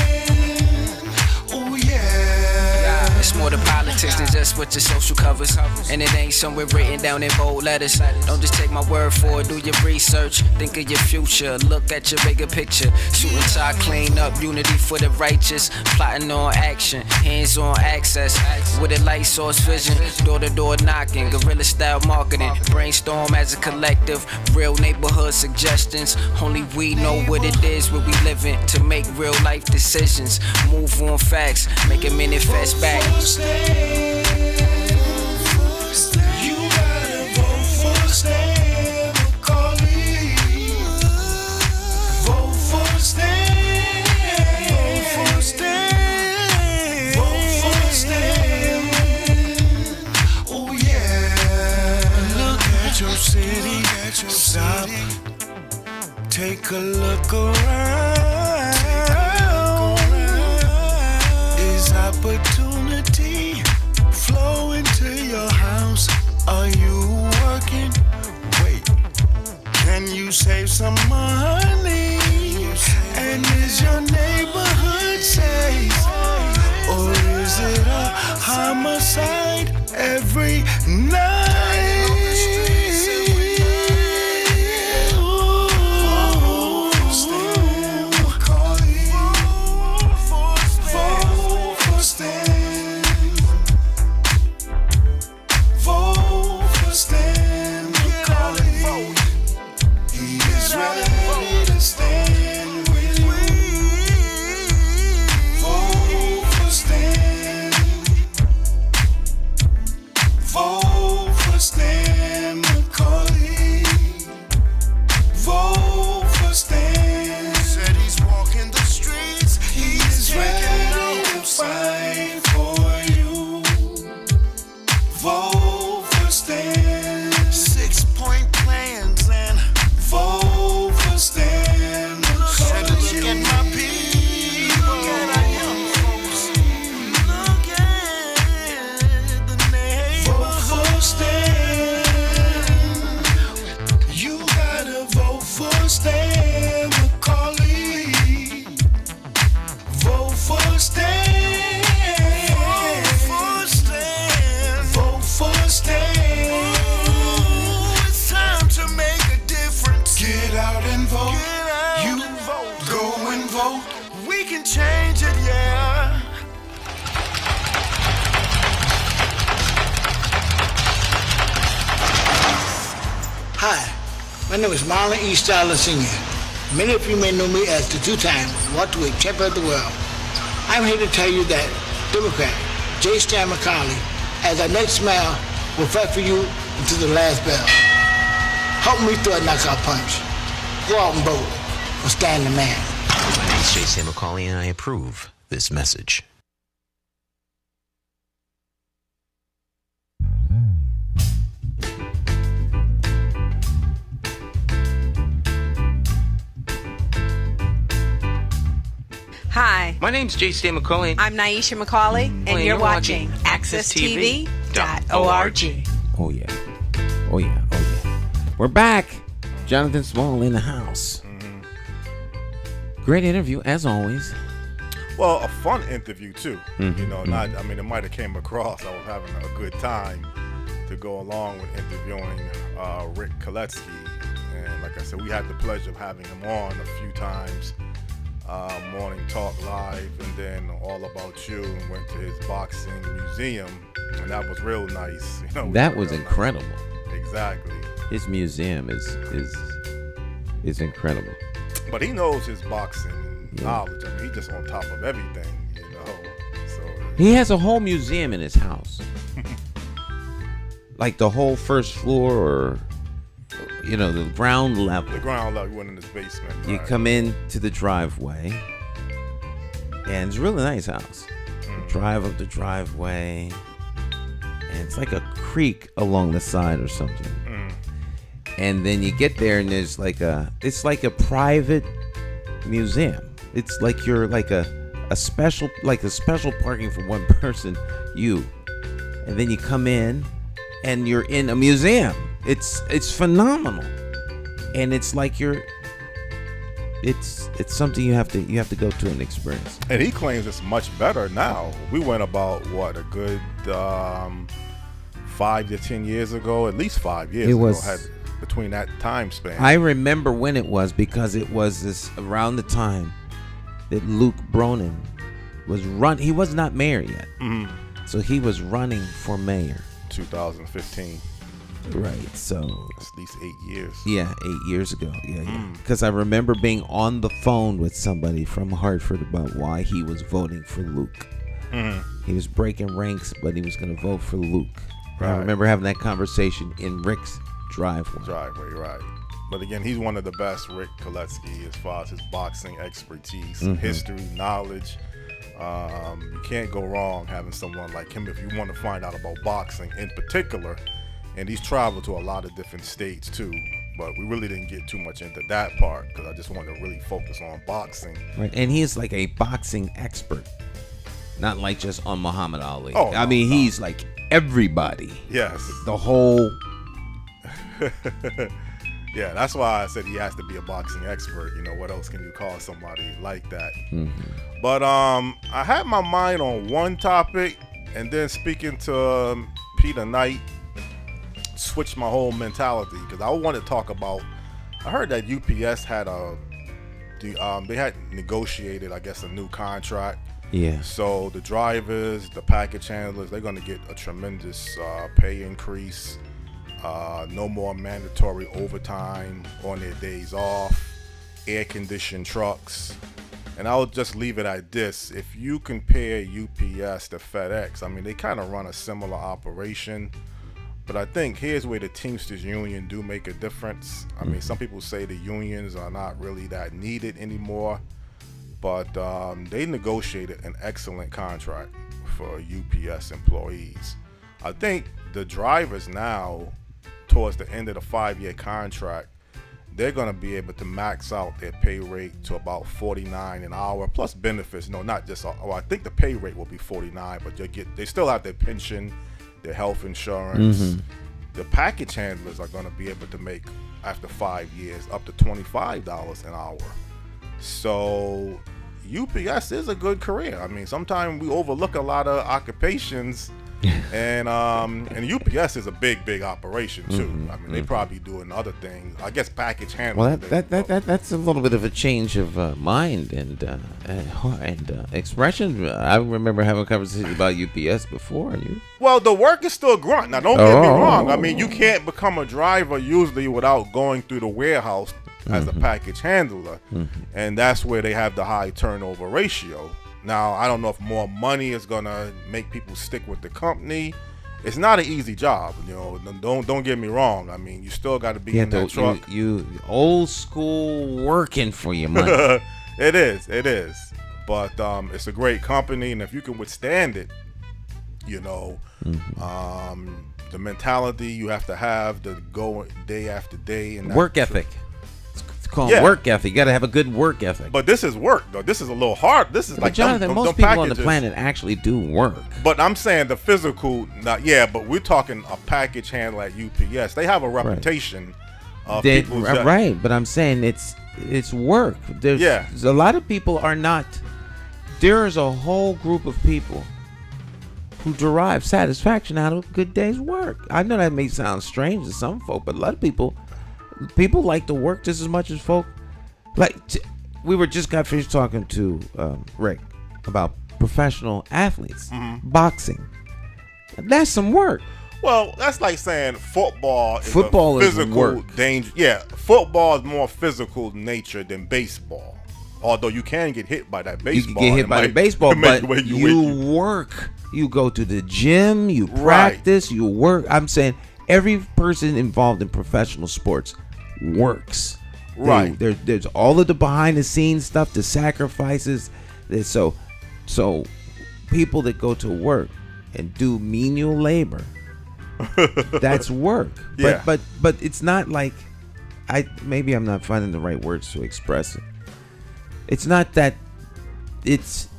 S8: Oh yeah.
S9: It's more to politics than just what your social covers. And it ain't somewhere written down in bold letters. Don't just take my word for it, do your research. Think of your future, look at your bigger picture. Shooting tie, clean up, unity for the righteous. Plotting on action, hands on access. With a light source vision, door to door knocking. Guerrilla style marketing, brainstorm as a collective. Real neighborhood suggestions. Only we know what it is where we living. To make real life decisions. Move on facts, make it manifest back.
S8: You gotta vote for Stan McCauley. Vote for Stan. Take a look around. Is opportunity flow into your house? Are you working? Wait, can you save some money? And is your neighborhood safe? Or is it a homicide every night?
S10: My name is Marlon E. Starler Sr. Many of you may know me as the two-time welterweight champion of the world. I'm here to tell you that Democrat J. Stan McCauley, as our next mayor, will fight for you until the last bell. Help me throw a knockout punch. Go out and vote for Stan the Man.
S11: My name is J. Stan McCauley, and I approve this message.
S3: Hi.
S2: My name's J. Stan McCauley.
S3: I'm Nyesha McCauley, and you're watching AccessTV.org.
S4: Oh, yeah. Oh, yeah. Oh, yeah. We're back. Jonathan Small in the house. Great interview, as always.
S5: Well, a fun interview, too.
S4: Mm-hmm.
S5: You know, it might have came across. I was having a good time to go along with interviewing Rick Kaletsky. And like I said, we had the pleasure of having him on a few times. Morning Talk Live, and then All About You, and went to his boxing museum, and that was real nice. You know,
S4: that was incredible.
S5: Nice. Exactly.
S4: His museum is incredible.
S5: But he knows his boxing knowledge. I mean, he's just on top of everything, you know. So
S4: he has a whole museum in his house, like the whole first floor, or the ground level.
S5: The ground level, you went in his basement.
S4: You come in to the driveway, and it's a really nice house. You drive up the driveway, and it's like a creek along the side or something. And then you get there, and there's it's like a private museum. It's like you're like a special parking for one person, and then you come in, and you're in a museum. It's phenomenal, and it's like it's something you have to go to and experience.
S5: And he claims it's much better now. We went about a good 5 to 10 years ago, at least 5 years ago. Between that time span,
S4: I remember when it was, because it was this around the time that Luke Bronin was He was not mayor yet, so he was running for mayor.
S5: 2015.
S4: Right, so
S5: at least 8 years.
S4: Yeah, 8 years ago. Yeah. Because I remember being on the phone with somebody from Hartford about why he was voting for Luke. He was breaking ranks, but he was going to vote for Luke. Right. I remember having that conversation in Rick's driveway,
S5: right. But again, he's one of the best, Rick Kaletsky, as far as his boxing expertise, history, knowledge. You can't go wrong having someone like him if you want to find out about boxing in particular. And he's traveled to a lot of different states too, But we really didn't get too much into that part because I just wanted to really focus on boxing.
S4: Right, and he is like a boxing expert, not like just on Muhammad Ali.
S5: Oh,
S4: I mean, he's like everybody.
S5: Yes.
S4: The whole.
S5: Yeah, that's why I said he has to be a boxing expert. You know, what else can you call somebody like that?
S4: Mm-hmm.
S5: But I had my mind on one topic, and then speaking to Peter Knight, switched my whole mentality because I want to talk about. I heard that UPS had they had negotiated, I guess, a new contract.
S4: Yeah.
S5: So the drivers, the package handlers, they're going to get a tremendous pay increase. No more mandatory overtime on their days off. Air-conditioned trucks. And I'll just leave it at this. If you compare UPS to FedEx, I mean, they kind of run a similar operation. But I think here's where the Teamsters Union do make a difference. I mean, some people say the unions are not really that needed anymore. But they negotiated an excellent contract for UPS employees. I think the drivers now, towards the end of the 5-year contract, they're going to be able to max out their pay rate to about $49 an hour plus benefits. No, not just. I think the pay rate will be $49, but they still have their pension, their health insurance.
S4: Mm-hmm.
S5: The package handlers are going to be able to make, after 5 years, up to $25 an hour. So UPS is a good career. I mean, sometimes we overlook a lot of occupations. And UPS is a big operation too. I mean, they probably doing other things. I guess package handling.
S4: Well, that's a little bit of a change of mind and expression. I remember having a conversation about UPS before.
S5: Well, the work is still grunt. Now, don't get me wrong. I mean, you can't become a driver usually without going through the warehouse as a package handler, and that's where they have the high turnover ratio. Now, I don't know if more money is gonna make people stick with the company. It's not an easy job, you know. Don't get me wrong. I mean, you still got to be in that truck.
S4: You old school working for your money.
S5: It is. But it's a great company, and if you can withstand it, you know, the mentality you have to have to go day after day and
S4: work ethic. Called work ethic. You got to have a good work ethic.
S5: But this is work, though. This is a little hard. This is like
S4: Jonathan. Most people on the planet actually do work.
S5: But I'm saying the physical. But we're talking a package handler at UPS. They have a reputation of people.
S4: Right. But I'm saying it's work. There's a lot of people are not. There is a whole group of people who derive satisfaction out of a good day's work. I know that may sound strange to some folk, but a lot of people like to work just as much as folk. Like we got finished talking to Rick about professional athletes, boxing. That's some work.
S5: Well, that's like saying football is
S4: physical
S5: danger. Yeah, football is more physical nature than baseball. Although you can get hit by that baseball.
S4: You can get hit by the baseball, but you work. You go to the gym. You practice. You work. I'm saying every person involved in professional sports works.
S5: Right.
S4: There's all of the behind the scenes stuff, the sacrifices. So people that go to work and do menial labor, that's work.
S5: Yeah.
S4: But it's not like maybe I'm not finding the right words to express it. It's not that it's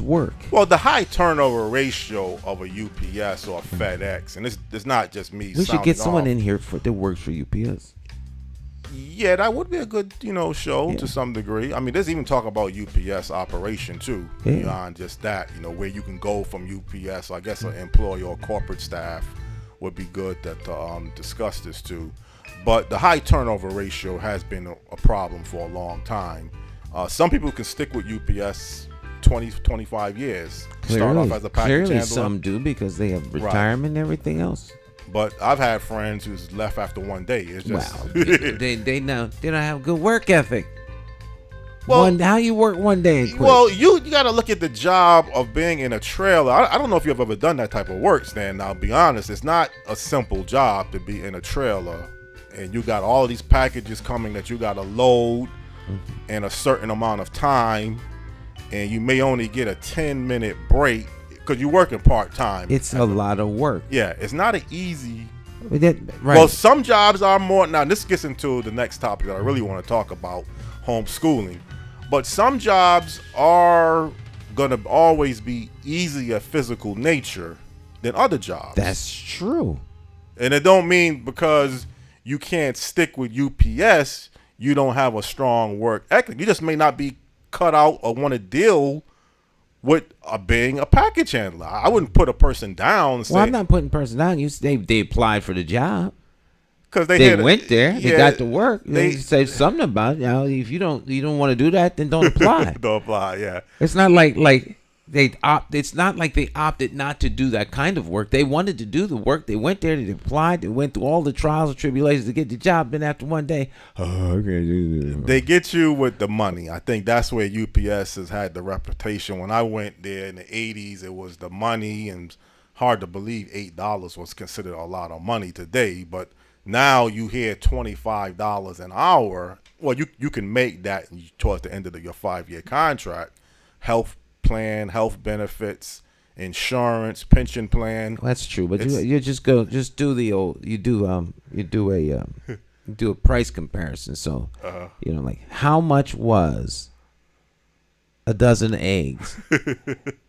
S4: work.
S5: Well, the high turnover ratio of a UPS or a FedEx, and it's not just me.
S4: We should get someone in here that works for UPS.
S5: Yeah, that would be a good, show to some degree. I mean, there's even talk about UPS operation too, beyond just that. Where you can go from UPS. So I guess an employee or corporate staff would be good to discuss this too. But the high turnover ratio has been a problem for a long time. Some people can stick with UPS 20, 25 years. Start off as a package handler.
S4: Some do because they have retirement and everything else.
S5: But I've had friends who's left after one day. It's just
S4: they don't have good work ethic. Well, how you work one day and quit?
S5: Well, you got to look at the job of being in a trailer. I don't know if you've ever done that type of work, Stan. Now, I'll be honest, it's not a simple job to be in a trailer, and you got all of these packages coming that you got to load in a certain amount of time, and you may only get a 10-minute break because you're working part-time.
S4: It's a lot of work.
S5: Yeah, it's not an easy
S4: Right.
S5: Well, some jobs are more. Now, this gets into the next topic that I really want to talk about, homeschooling. But some jobs are going to always be easier physical nature than other jobs.
S4: That's true.
S5: And it don't mean because you can't stick with UPS, you don't have a strong work ethic. You just may not be cut out or want to deal with being a package handler. I wouldn't put a person down. And say,
S4: I'm not putting person down. They applied for the job.
S5: Because
S4: they went there, they got to work. They say something about it. You know, if you don't want to do that, then don't apply.
S5: Don't apply. Yeah.
S4: It's not like they opt. It's not like they opted not to do that kind of work. They wanted to do the work. They went there. They applied. They went through all the trials and tribulations to get the job. Then after one day, I can't do this.
S5: They get you with the money. I think that's where UPS has had the reputation. When I went there in the 80s, it was the money, and hard to believe $8 was considered a lot of money today, but now you hear $25 an hour. Well, you can make that towards the end of your 5-year contract. Health plan, health benefits, insurance, pension plan.
S4: Well, that's true, but you do the old. You do a price comparison. So like how much was a dozen eggs?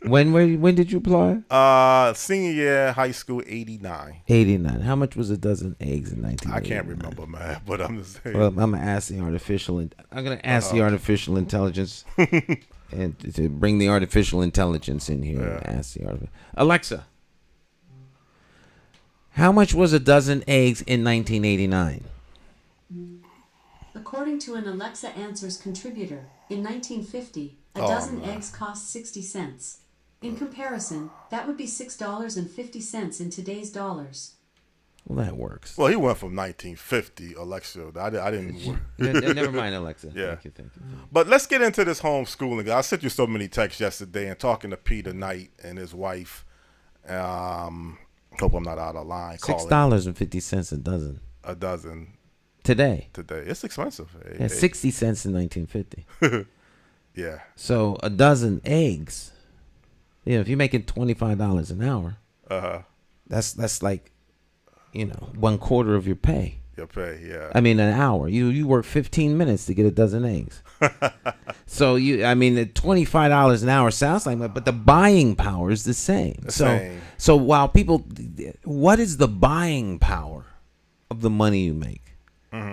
S4: when did you apply?
S5: Senior year high school, 89.
S4: 89. How much was a dozen eggs in 1989?
S5: I can't remember, man, but I'm just saying.
S4: Well, I'm gonna ask the artificial intelligence and to bring the artificial intelligence in here and ask the Alexa, how much was a dozen eggs in 1989?
S12: According to an Alexa Answers contributor, in 1950, a dozen eggs cost 60 cents. In comparison, that would be $6.50 in today's dollars.
S4: Well, that works.
S5: Well, he went from 1950, Alexa. I didn't.
S4: Never mind, Alexa.
S5: Yeah.
S4: Thank you.
S5: But let's get into this homeschooling. I sent you so many texts yesterday and talking to Peter Knight and his wife. Hope I'm not out of line.
S4: $6.50 a dozen.
S5: A dozen.
S4: Today.
S5: It's expensive.
S4: 60 cents in 1950.
S5: Yeah.
S4: So a dozen eggs. If you're making $25 an hour, that's like, 1/4 of your pay.
S5: Your pay, yeah.
S4: I mean, an hour. You work 15 minutes to get a dozen eggs. So the $25 an hour sounds like that, but the buying power is the same. So while what is the buying power of the money you make?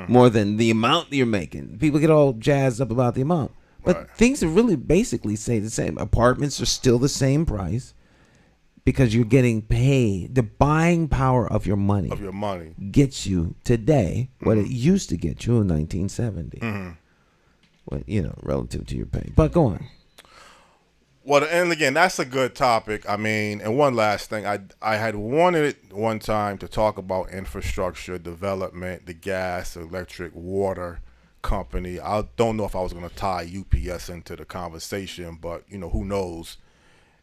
S4: More than the amount you're making. People get all jazzed up about the amount. But things are really basically stay the same. Apartments are still the same price because you're getting paid. The buying power of your money gets you today what it used to get you in 1970. Relative to your pay. But go on.
S5: Well, and again, that's a good topic. I mean, and one last thing, I had wanted one time to talk about infrastructure development, the gas, electric, water company. I don't know if I was going to tie UPS into the conversation, but who knows.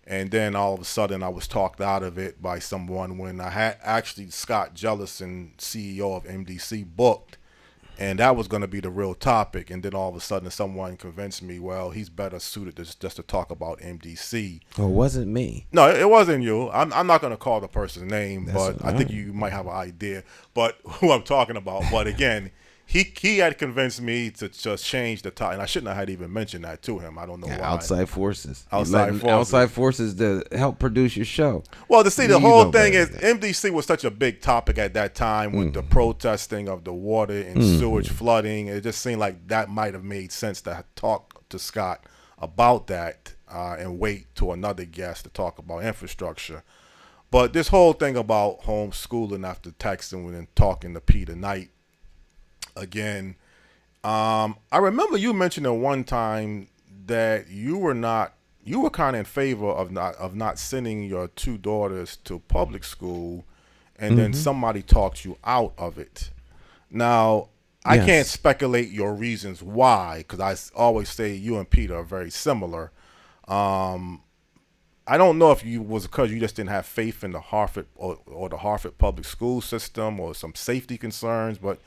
S5: And then all of a sudden I was talked out of it by someone when I had actually Scott Jellison, CEO of MDC, booked, and that was going to be the real topic. And then all of a sudden someone convinced me, well, he's better suited just to talk about MDC.
S4: Oh, it wasn't me.
S5: No, it wasn't you. I'm not going to call the person's name,
S4: That's
S5: but I think you might have an idea. But who I'm talking about. But again, he had convinced me to just change the topic, and I shouldn't have even mentioned that to him. I don't know why.
S4: Outside forces.
S5: Outside
S4: forces to help produce your show.
S5: Well, the whole thing is MDC was such a big topic at that time with the protesting of the water and sewage flooding. It just seemed like that might have made sense to talk to Scott about that and wait to another guest to talk about infrastructure. But this whole thing about homeschooling after texting and talking to Peter Knight, again, I remember you mentioning one time that you were kind of in favor of not sending your two daughters to public school, and then somebody talked you out of it. Now, I can't speculate your reasons why, because I always say you and Peter are very similar. I don't know if you was because you just didn't have faith in the Hartford or the Hartford public school system or some safety concerns, but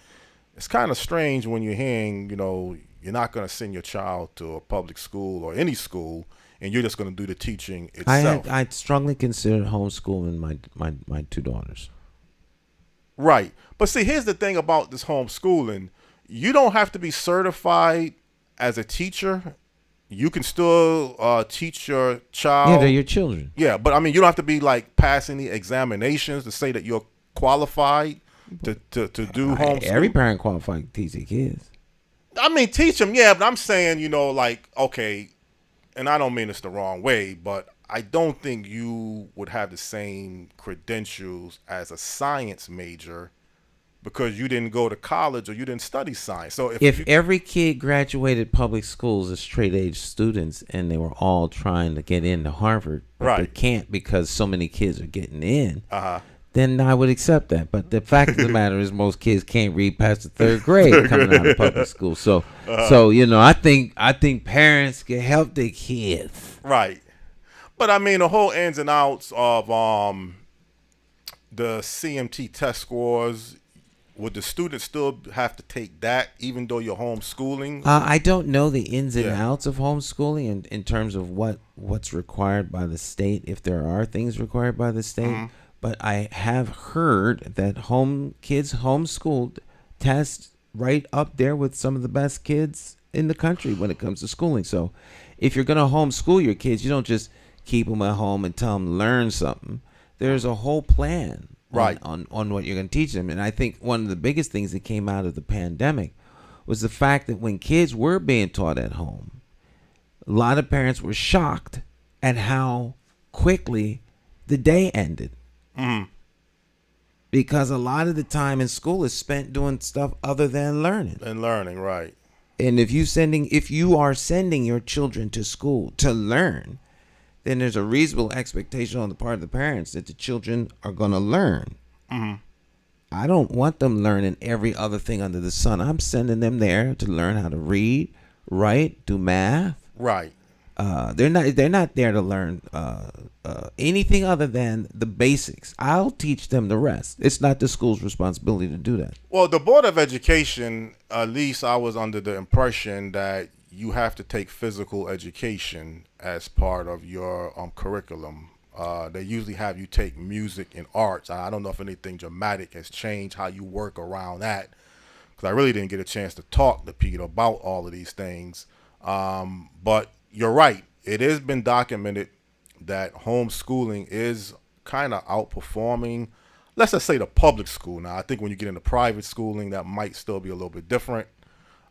S5: it's kind of strange when you're hearing, you're not going to send your child to a public school or any school, and you're just going to do the teaching itself.
S4: I strongly considered homeschooling my two daughters.
S5: Right. But see, here's the thing about this homeschooling. You don't have to be certified as a teacher. You can still teach your child.
S4: Yeah, they're your children.
S5: Yeah, but I mean, you don't have to be like passing the examinations to say that you're qualified to do homeschool.
S4: Every parent qualified to teach their kids.
S5: I mean, teach them, yeah, but I'm saying, like, okay, and I don't mean this the wrong way, but I don't think you would have the same credentials as a science major because you didn't go to college or you didn't study science. So
S4: if every kid graduated public schools as straight-A students and they were all trying to get into Harvard, but they can't because so many kids are getting in, then I would accept that. But the fact of the matter is most kids can't read past the third grade coming out of public school. So, I think parents can help their kids.
S5: Right. But I mean, the whole ins and outs of the CMT test scores, would the students still have to take that even though you're homeschooling?
S4: I don't know the ins and outs of homeschooling in terms of what's required by the state, if there are things required by the state. But I have heard that kids homeschooled test right up there with some of the best kids in the country when it comes to schooling. So if you're going to homeschool your kids, you don't just keep them at home and tell them to learn something. There's a whole plan on what you're going to teach them. And I think one of the biggest things that came out of the pandemic was the fact that when kids were being taught at home, a lot of parents were shocked at how quickly the day ended. Because a lot of the time in school is spent doing stuff other than learning.
S5: Right.
S4: And if you are sending your children to school to learn, then there's a reasonable expectation on the part of the parents that the children are going to learn. I don't want them learning every other thing under the sun. I'm sending them there to learn how to read, write, do math.
S5: Right.
S4: They're not there to learn anything other than the basics. I'll teach them the rest. It's not the school's responsibility to do that.
S5: Well, the Board of Education, at least I was under the impression that you have to take physical education as part of your curriculum. They usually have you take music and arts. I don't know if anything dramatic has changed how you work around that, because I really didn't get a chance to talk to Peter about all of these things. But you're right. It has been documented that homeschooling is kind of outperforming, let's just say, the public school. Now, I think when you get into private schooling, that might still be a little bit different.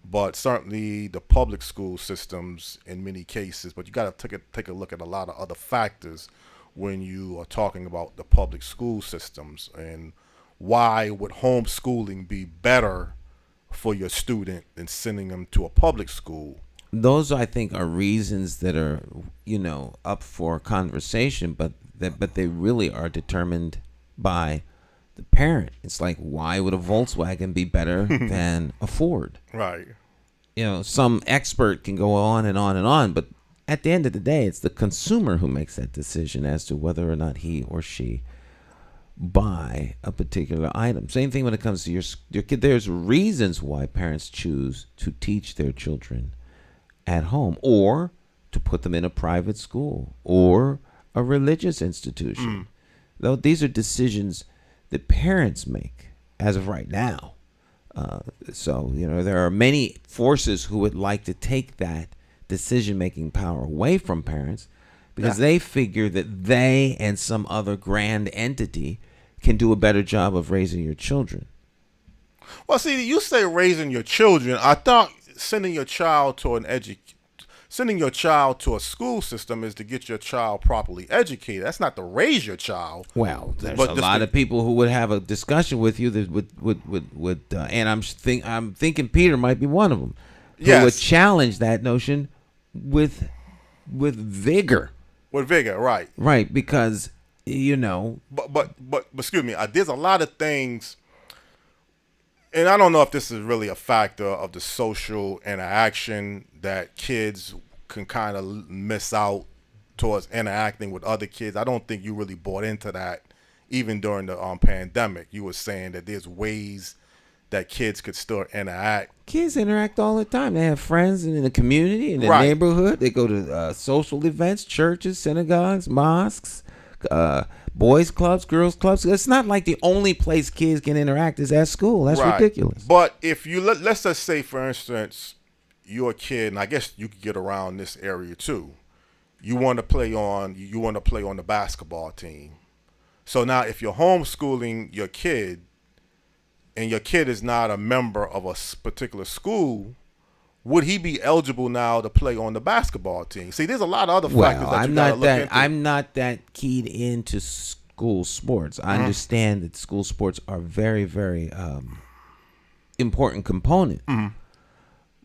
S5: But certainly the public school systems in many cases, but you got to take a look at a lot of other factors when you are talking about the public school systems. And why would homeschooling be better for your student than sending them to a public school?
S4: Those, I think, are reasons that are, up for conversation, but they really are determined by the parent. It's like, why would a Volkswagen be better than a Ford?
S5: Right.
S4: Some expert can go on and on and on, but at the end of the day, it's the consumer who makes that decision as to whether or not he or she buy a particular item. Same thing when it comes to your kid. There's reasons why parents choose to teach their children at home, or to put them in a private school or a religious institution. Though these are decisions that parents make as of right now. So there are many forces who would like to take that decision-making power away from parents because they figure that they and some other grand entity can do a better job of raising your children.
S5: Well, see, you say raising your children. I thought sending your child to a school system is to get your child properly educated. That's not to raise your child.
S4: Well, there's a lot of people who would have a discussion with you that would and I'm thinking Peter might be one of them. Who would challenge that notion with vigor.
S5: With vigor, right?
S4: Right, because
S5: But excuse me. There's a lot of things. And I don't know if this is really a factor of the social interaction that kids can kind of miss out towards interacting with other kids. I don't think you really bought into that even during the pandemic. You were saying that there's ways that kids could still interact.
S4: Kids interact all the time. They have friends in the community, in the neighborhood. They go to social events, churches, synagogues, mosques, boys clubs, girls clubs. It's not like the only place kids can interact is at school. That's ridiculous.
S5: But if you let's just say, for instance, you're a kid, and I guess you could get around this area too. You want to play on the basketball team. So now, if you're homeschooling your kid, and your kid is not a member of a particular school, would he be eligible now to play on the basketball team? See, there's a lot of other factors that you gotta look into.
S4: I'm not that keyed into school sports. I understand that school sports are very, very important component.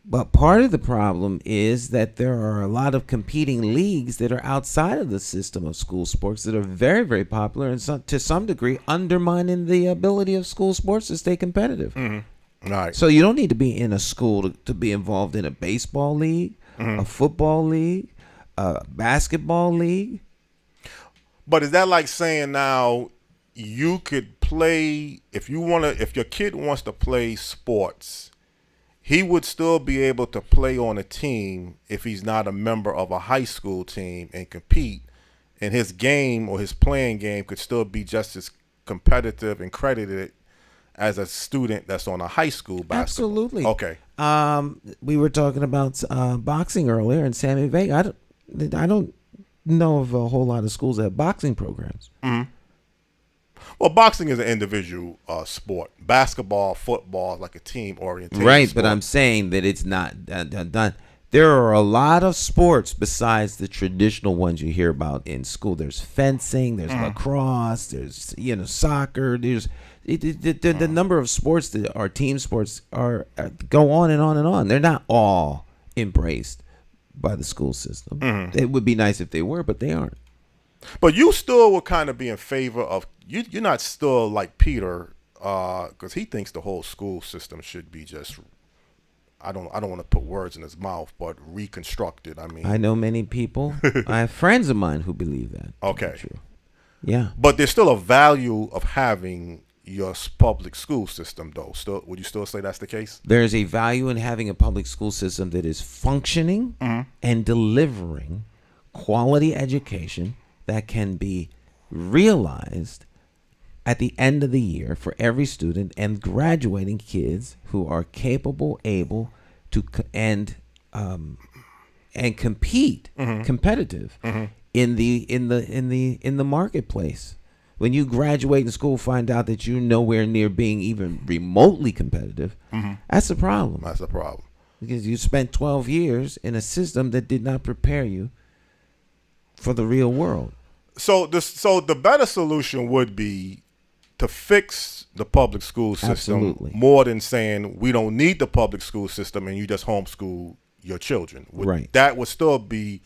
S4: But part of the problem is that there are a lot of competing leagues that are outside of the system of school sports that are very, very popular and to some degree undermining the ability of school sports to stay competitive.
S5: Right.
S4: So you don't need to be in a school to be involved in a baseball league, a football league, a basketball league.
S5: But is that like saying now you could play if your kid wants to play sports, he would still be able to play on a team if he's not a member of a high school team and compete, and his game or his playing game could still be just as competitive and credited as a student that's on a high school basketball.
S4: Absolutely.
S5: Okay.
S4: We were talking about boxing earlier, and Sammy Vega. I don't know of a whole lot of schools that have boxing programs.
S5: Well, boxing is an individual sport. Basketball, football, like a team orientation.
S4: Right,
S5: sport.
S4: but I'm saying that it's not done. There are a lot of sports besides the traditional ones you hear about in school. There's fencing, there's lacrosse, there's soccer. There's the number of sports that are team sports are go on and on and on. They're not all embraced by the school system. It would be nice if they were, but they aren't.
S5: But you still would kind of be in favor of you're not still like Peter, because he thinks the whole school system should be just. I don't want to put words in his mouth, but reconstructed. I mean,
S4: I know many people. I have friends of mine who believe that.
S5: Okay.
S4: True. Yeah.
S5: But there's still a value of having your public school system, though. Still, would you still say that's the case?
S4: There's a value in having a public school system that is functioning and delivering quality education that can be realized at the end of the year for every student, and graduating kids who are capable, able to and compete, competitive in the marketplace. When you graduate in school, find out that you're nowhere near being even remotely competitive. That's a problem.
S5: That's a problem
S4: because you spent 12 years in a system that did not prepare you for the real world.
S5: So the better solution would be to fix the public school system more than saying we don't need the public school system and you just homeschool your children.
S4: Right.
S5: That would still be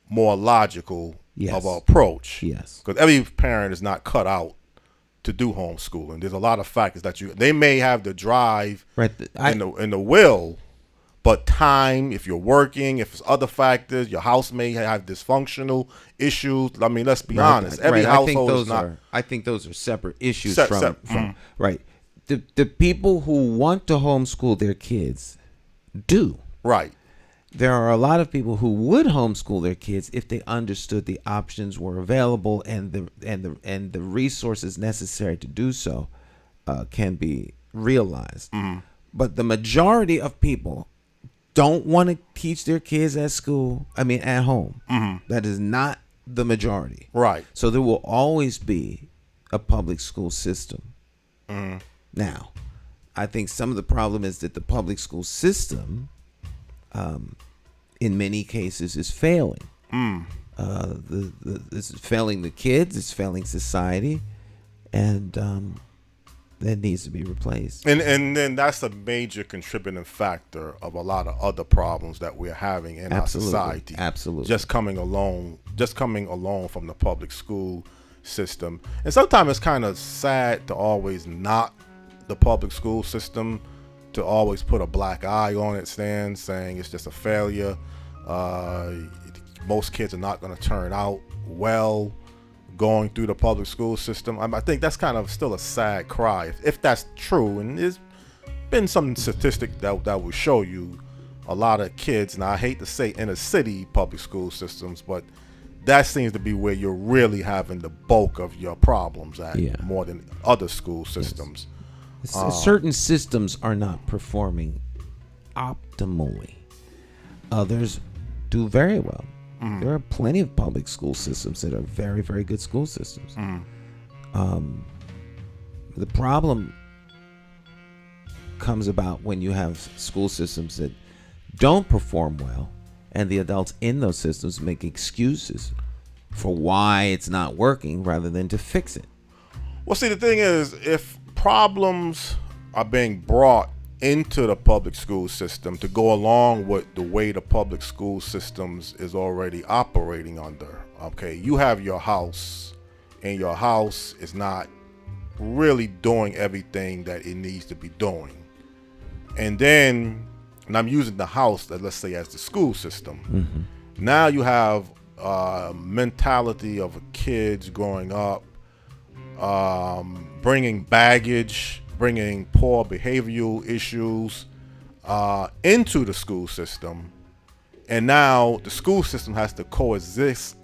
S5: more logical of an approach.
S4: Yes.
S5: Because every parent is not cut out to do homeschooling. There's a lot of factors that they may have the drive and the will, but time, if you're working, if it's other factors, your house may have dysfunctional issues. I mean, let's be honest. Every household is not.
S4: I think those are separate issues from right. The people who want to homeschool their kids do.
S5: Right.
S4: There are a lot of people who would homeschool their kids if they understood the options were available and the resources necessary to do so can be realized. But the majority of people don't want to teach their kids at home. That is not the majority.
S5: Right.
S4: So there will always be a public school system. Now, I think some of the problem is that the public school system, in many cases, is failing. It's failing the kids. It's failing society, and that needs to be replaced.
S5: And then that's a major contributing factor of a lot of other problems that we're having in our society.
S4: Absolutely.
S5: Just coming along from the public school system. And sometimes it's kind of sad to always knock the public school system, to always put a black eye on it, saying it's just a failure. Most kids are not going to turn out well going through the public school system. I think that's kind of still a sad cry if that's true, and there's been some statistic that will show you a lot of kids, and I hate to say inner city public school systems, but that seems to be where you're really having the bulk of your problems at, more than other school systems.
S4: Certain systems are not performing optimally. Others do very well. There are plenty of public school systems that are very, very good school systems. The problem comes about when you have school systems that don't perform well, and the adults in those systems make excuses for why it's not working rather than to fix it.
S5: Well, see, the thing is, if problems are being brought into the public school system to go along with the way the public school systems is already operating under, okay, you have your house, and your house is not really doing everything that it needs to be doing. And then, and I'm using the house, let's say, as the school system. Now you have mentality of kids growing up, bringing baggage, bringing poor behavioral issues into the school system. And now the school system has to coexist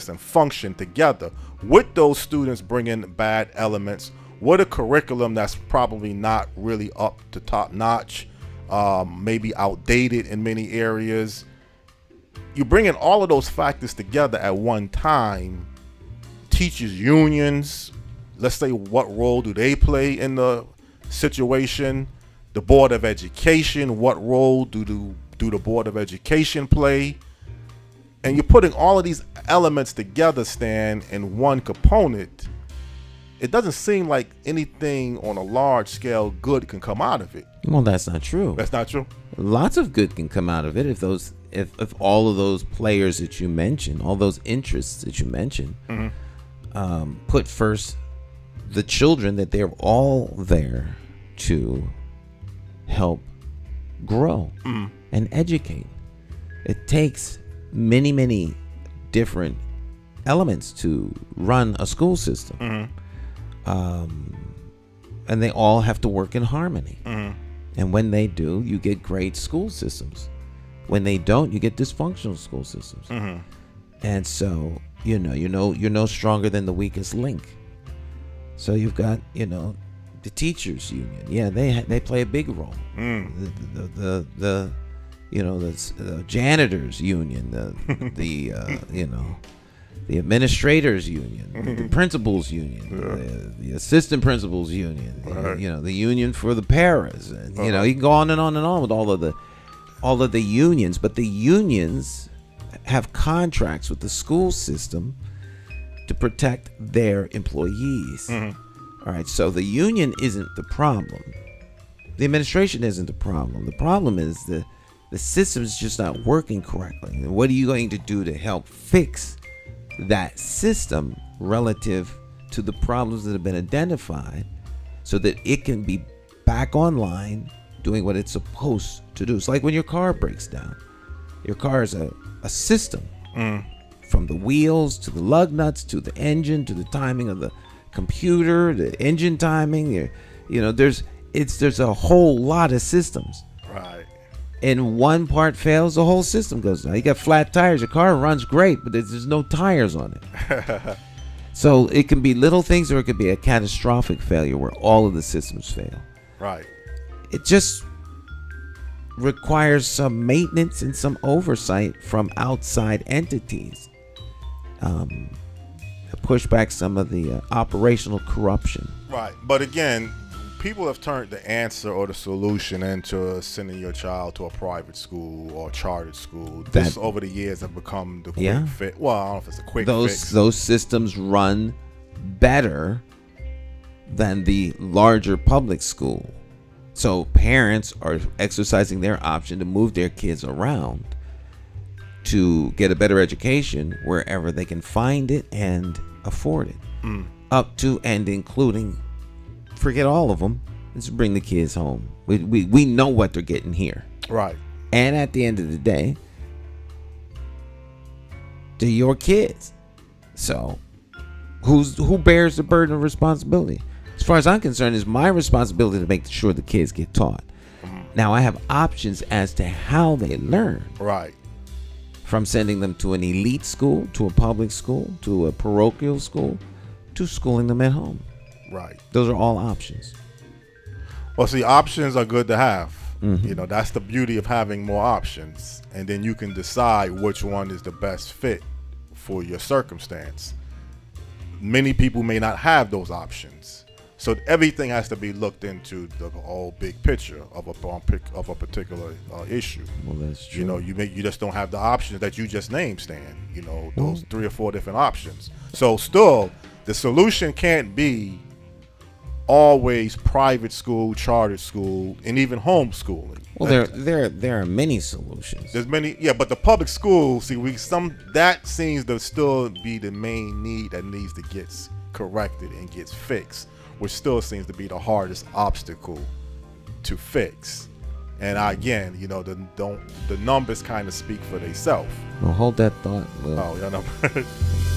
S5: and function together with those students bringing bad elements, with a curriculum that's probably not really up to top notch, maybe outdated in many areas. You bring in all of those factors together at one time. Teachers unions, let's say, what role do they play in the situation? The Board of Education, what role do the Board of Education play? And you're putting all of these elements together, Stan, in one component. It doesn't seem like anything on a large scale good can come out of it.
S4: Well, that's not true.
S5: That's not true.
S4: Lots of good can come out of it if all of those players that you mentioned, all those interests that you mentioned, put first the children that they're all there to help grow and educate. It takes many, many different elements to run a school system. And they all have to work in harmony. And when they do, you get great school systems. When they don't, you get dysfunctional school systems. And so, you're no stronger than the weakest link. So you've got, the teachers union. Yeah, they play a big role. The janitors union, the administrators union, the principals union, the assistant principals union, the union for the paras, and you can go on and on and on with all of the unions. But the unions have contracts with the school system to protect their employees. All right, so the union isn't the problem. The administration isn't the problem. The problem is the system is just not working correctly. And what are you going to do to help fix that system relative to the problems that have been identified so that it can be back online doing what it's supposed to do? It's like when your car breaks down. Your car is a system, from the wheels to the lug nuts to the engine to the timing of the computer, the engine timing. There's a whole lot of systems.
S5: Right.
S4: And one part fails, the whole system goes down. You got flat tires, your car runs great, but there's no tires on it. So it can be little things, or it could be a catastrophic failure where all of the systems fail.
S5: Right. It
S4: just requires some maintenance and some oversight from outside entities. Push back some of the operational corruption.
S5: Right. But again, people have turned the answer or the solution into sending your child to a private school or chartered school. This over the years have become the quick fix. Well, I don't know if it's a quick fix.
S4: Those systems run better than the larger public school. So parents are exercising their option to move their kids around to get a better education wherever they can find it and afford it. Up to and including, forget all of them, let's bring the kids home. We know what they're getting here.
S5: Right.
S4: And at the end of the day, they're your kids. So who bears the burden of responsibility? As far as I'm concerned, it's my responsibility to make sure the kids get taught. Now I have options as to how they learn.
S5: Right.
S4: From sending them to an elite school, to a public school, to a parochial school, to schooling them at home.
S5: Right.
S4: Those are all options.
S5: Well, see, options are good to have. You know, that's the beauty of having more options. And then you can decide which one is the best fit for your circumstance. Many people may not have those options. So everything has to be looked into the whole big picture of a particular issue.
S4: Well, that's true.
S5: You know, you just don't have the options that you just named, Stan. You know, those 3 or 4 different options. So still, the solution can't be always private school, charter school, and even homeschooling.
S4: Well, there are many solutions.
S5: There's many, yeah, but the public schools, that seems to still be the main need that needs to get corrected and gets fixed, which still seems to be the hardest obstacle to fix. And again, you know, the numbers kind of speak for themselves.
S4: Well, hold that thought.
S5: No.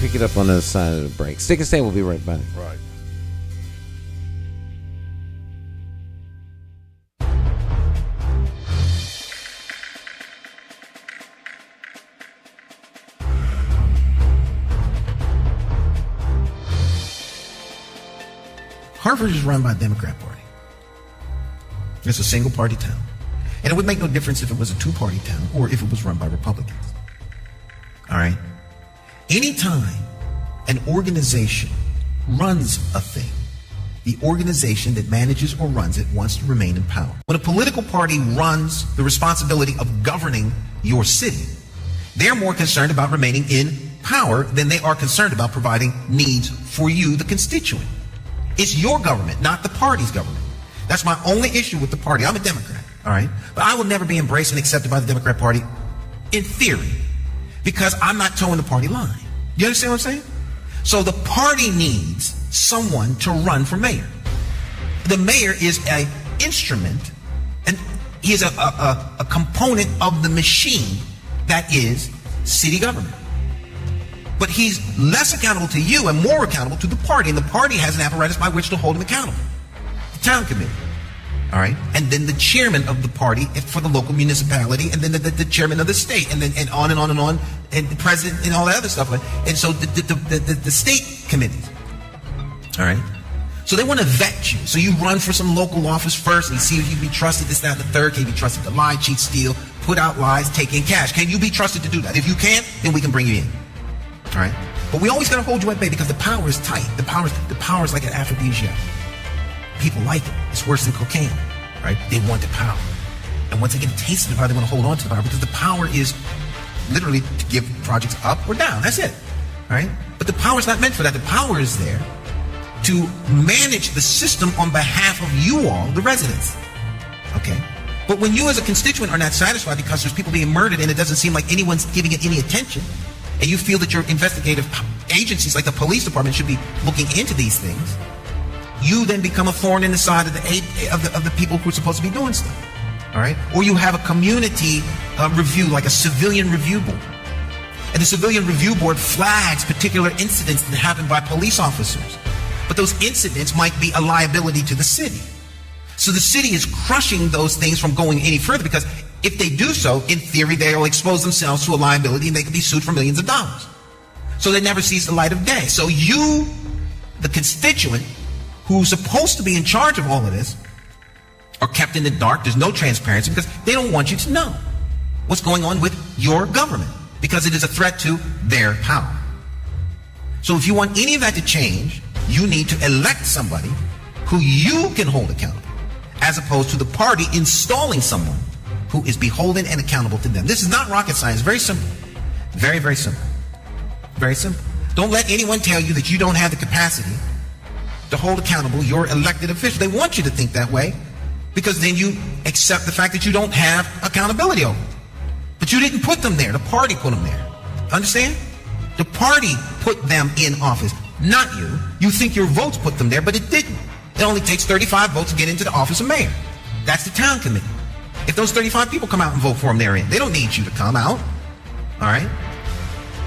S4: Pick it up on the other side of the break. Stick and stay. We'll be right back.
S5: Right.
S13: Harvard is run by the Democrat Party. It's a single party town. And it would make no difference if it was a 2-party town or if it was run by Republicans. All right? Anytime an organization runs a thing, the organization that manages or runs it wants to remain in power. When a political party runs the responsibility of governing your city, they're more concerned about remaining in power than they are concerned about providing needs for you, the constituent. It's your government, not the party's government. That's my only issue with the party. I'm a Democrat, all right? But I will never be embraced and accepted by the Democrat Party in theory because I'm not towing the party line. You understand what I'm saying? So the party needs someone to run for mayor. The mayor is an instrument, and he is a component of the machine that is city government. But he's less accountable to you and more accountable to the party, and the party has an apparatus by which to hold him accountable. The town committee, all right, and then the chairman of the party for the local municipality, and then the chairman of the state, and then and on, and the president and all that other stuff. And so the state committees, all right. So they want to vet you. So you run for some local office first and see if you can be trusted, this, that, and the third. Can you be trusted to lie, cheat, steal, put out lies, take in cash? Can you be trusted to do that? If you can't, then we can bring you in. All right, but we always got to hold you at bay because the power is tight. The power is like an aphrodisiac. People like it. It's worse than cocaine, right? They want the power, and once they get a taste of the power, they want to hold on to the power because the power is literally to give projects up or down. That's it, all right? But the power is not meant for that. The power is there to manage the system on behalf of you all, the residents. Okay. But when you as a constituent are not satisfied because there's people being murdered and it doesn't seem like anyone's giving it any attention, and you feel that your investigative agencies like the police department should be looking into these things, you then become a thorn in the side of the people who are supposed to be doing stuff. All right? Or you have a community review, like a civilian review board. And the civilian review board flags particular incidents that happen by police officers. But those incidents might be a liability to the city. So the city is crushing those things from going any further because if they do so, in theory, they'll expose themselves to a liability and they can be sued for millions of dollars. So they never sees the light of day. So you, the constituent, who's supposed to be in charge of all of this, are kept in the dark. There's no transparency because they don't want you to know what's going on with your government because it is a threat to their power. So if you want any of that to change, you need to elect somebody who you can hold accountable, as opposed to the party installing someone who is beholden and accountable to them. This is not rocket science. Very simple. Very, very simple. Very simple. Don't let anyone tell you that you don't have the capacity to hold accountable your elected officials. They want you to think that way because then you accept the fact that you don't have accountability over it. But you didn't put them there. The party put them there. Understand? The party put them in office, not you. You think your votes put them there, but it didn't. It only takes 35 votes to get into the office of mayor. That's the town committee. If those 35 people come out and vote for them, they're in. They don't need you to come out. All right?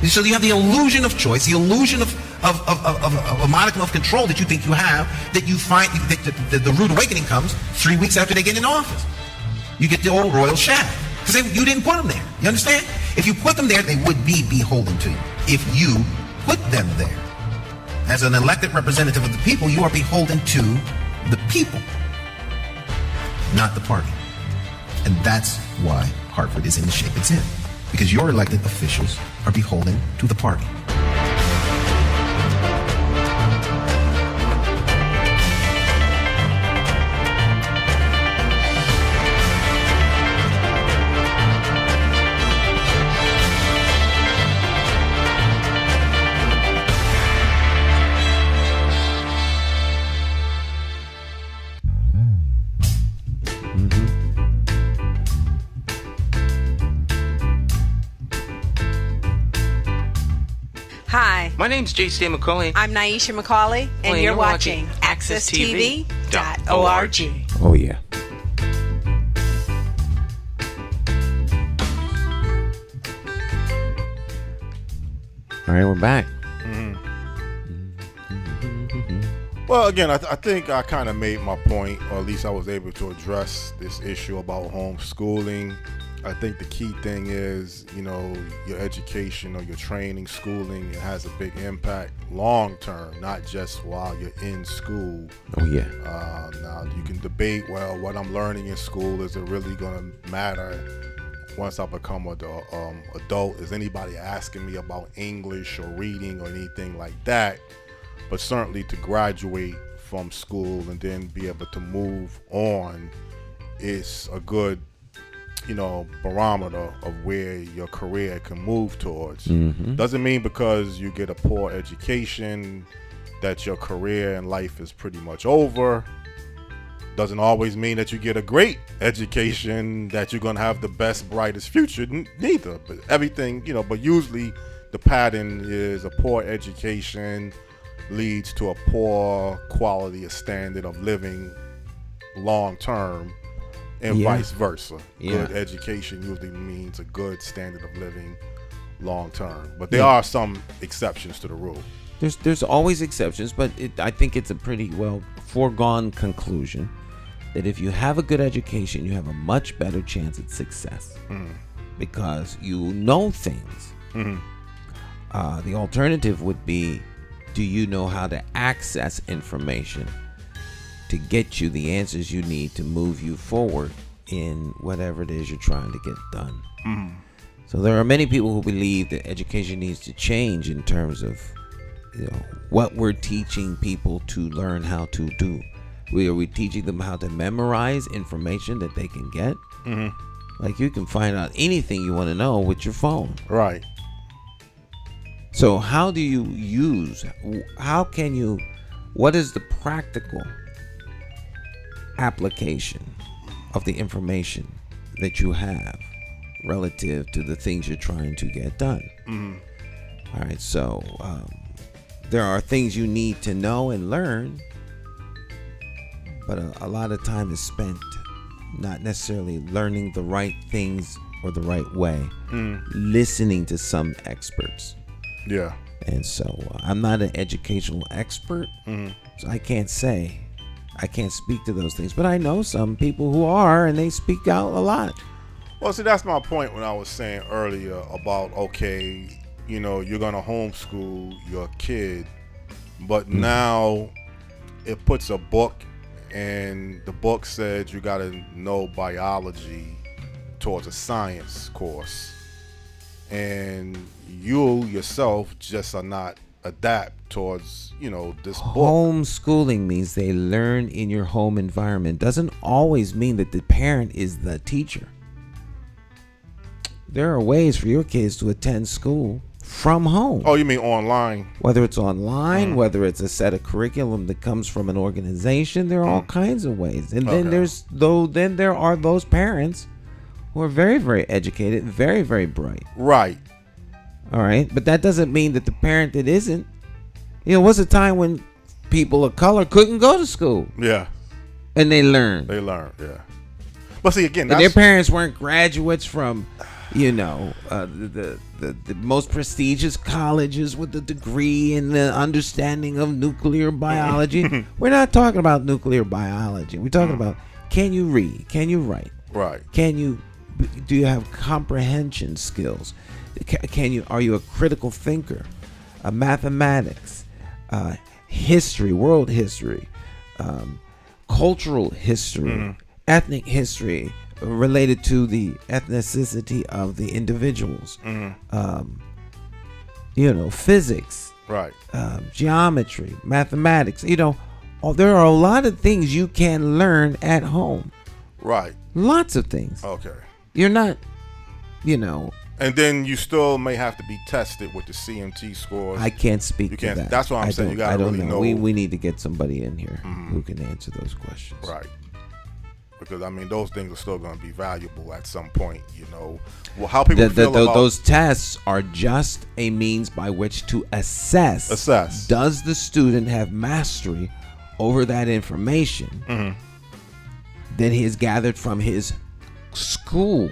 S13: So you have the illusion of choice, the illusion of a modicum of control that you think you have, that you find that the rude awakening comes 3 weeks after they get in office. You get the old royal shaft. Because you didn't put them there. You understand? If you put them there, they would be beholden to you. If you put them there. As an elected representative of the people, you are beholden to the people, not the party. And that's why Hartford is in the shape it's in. Because your elected officials are beholden to the party.
S3: Hi.
S2: My name's J. Stan McCauley.
S3: I'm Nyesha McCauley, and you're watching AccessTV.org.
S4: Oh, yeah. All right, we're back.
S5: Well, again, I think I kind of made my point, or at least I was able to address this issue about homeschooling. I think the key thing is, your education or your training, schooling, it has a big impact long term, not just while you're in school.
S4: Oh, yeah.
S5: Now, you can debate, well, what I'm learning in school, is it really going to matter once I become an adult? Is anybody asking me about English or reading or anything like that? But certainly to graduate from school and then be able to move on is a good barometer of where your career can move towards. Doesn't mean because you get a poor education that your career and life is pretty much over. Doesn't always mean that you get a great education that you're gonna have the best, brightest future. Neither. But everything, but usually the pattern is a poor education leads to a poor quality of standard of living long term. And vice versa. Good education usually means a good standard of living long term. But there are some exceptions to the rule.
S4: There's always exceptions, but I think it's a pretty well foregone conclusion that if you have a good education, you have a much better chance at success because you know things. The alternative would be, do you know how to access information to get you the answers you need to move you forward in whatever it is you're trying to get done. So there are many people who believe that education needs to change in terms of what we're teaching people to learn how to do. Are we teaching them how to memorize information that they can get? Like you can find out anything you want to know with your phone.
S5: Right.
S4: So how do you what is the practical application of the information that you have relative to the things you're trying to get done? All right, so there are things you need to know and learn, but a lot of time is spent not necessarily learning the right things or the right way, listening to some experts.
S5: Yeah.
S4: And so I'm not an educational expert, so I can't speak to those things, but I know some people who are, and they speak out a lot.
S5: Well, see, that's my point when I was saying earlier about, okay, you're going to homeschool your kid, but now it puts a book, and the book said you got to know biology towards a science course, and you yourself just are not adapt towards this book.
S4: Homeschooling means they learn in your home environment. Doesn't always mean that the parent is the teacher. There are ways for your kids to attend school from home.
S5: Oh, you mean online?
S4: Whether it's online, whether it's a set of curriculum that comes from an organization, there are all kinds of ways. And then there are those parents who are very, very educated, very, very bright.
S5: Right.
S4: All right, but that doesn't mean that the parent that isn't. What's a time when people of color couldn't go to school?
S5: Yeah.
S4: And they learned.
S5: Yeah. But see, again,
S4: their parents weren't graduates from, the most prestigious colleges with a degree in the understanding of nuclear biology. We're not talking about nuclear biology. We're talking about, can you read? Can you write?
S5: Right.
S4: Can you Do you have comprehension skills? Are you a critical thinker? Mathematics, history, world history, cultural history, ethnic history related to the ethnicity of the individuals. Physics,
S5: right?
S4: Geometry, mathematics. There are a lot of things you can learn at home.
S5: Right.
S4: Lots of things.
S5: Okay.
S4: You're not,
S5: And then you still may have to be tested with the CMT scores.
S4: I can't speak to that.
S5: That's what I'm saying. You gotta really know.
S4: We need to get somebody in here who can answer those questions.
S5: Right. Because those things are still going to be valuable at some point. Well, how people feel about
S4: those tests are just a means by which to assess. Does the student have mastery over that information that he has gathered from his school?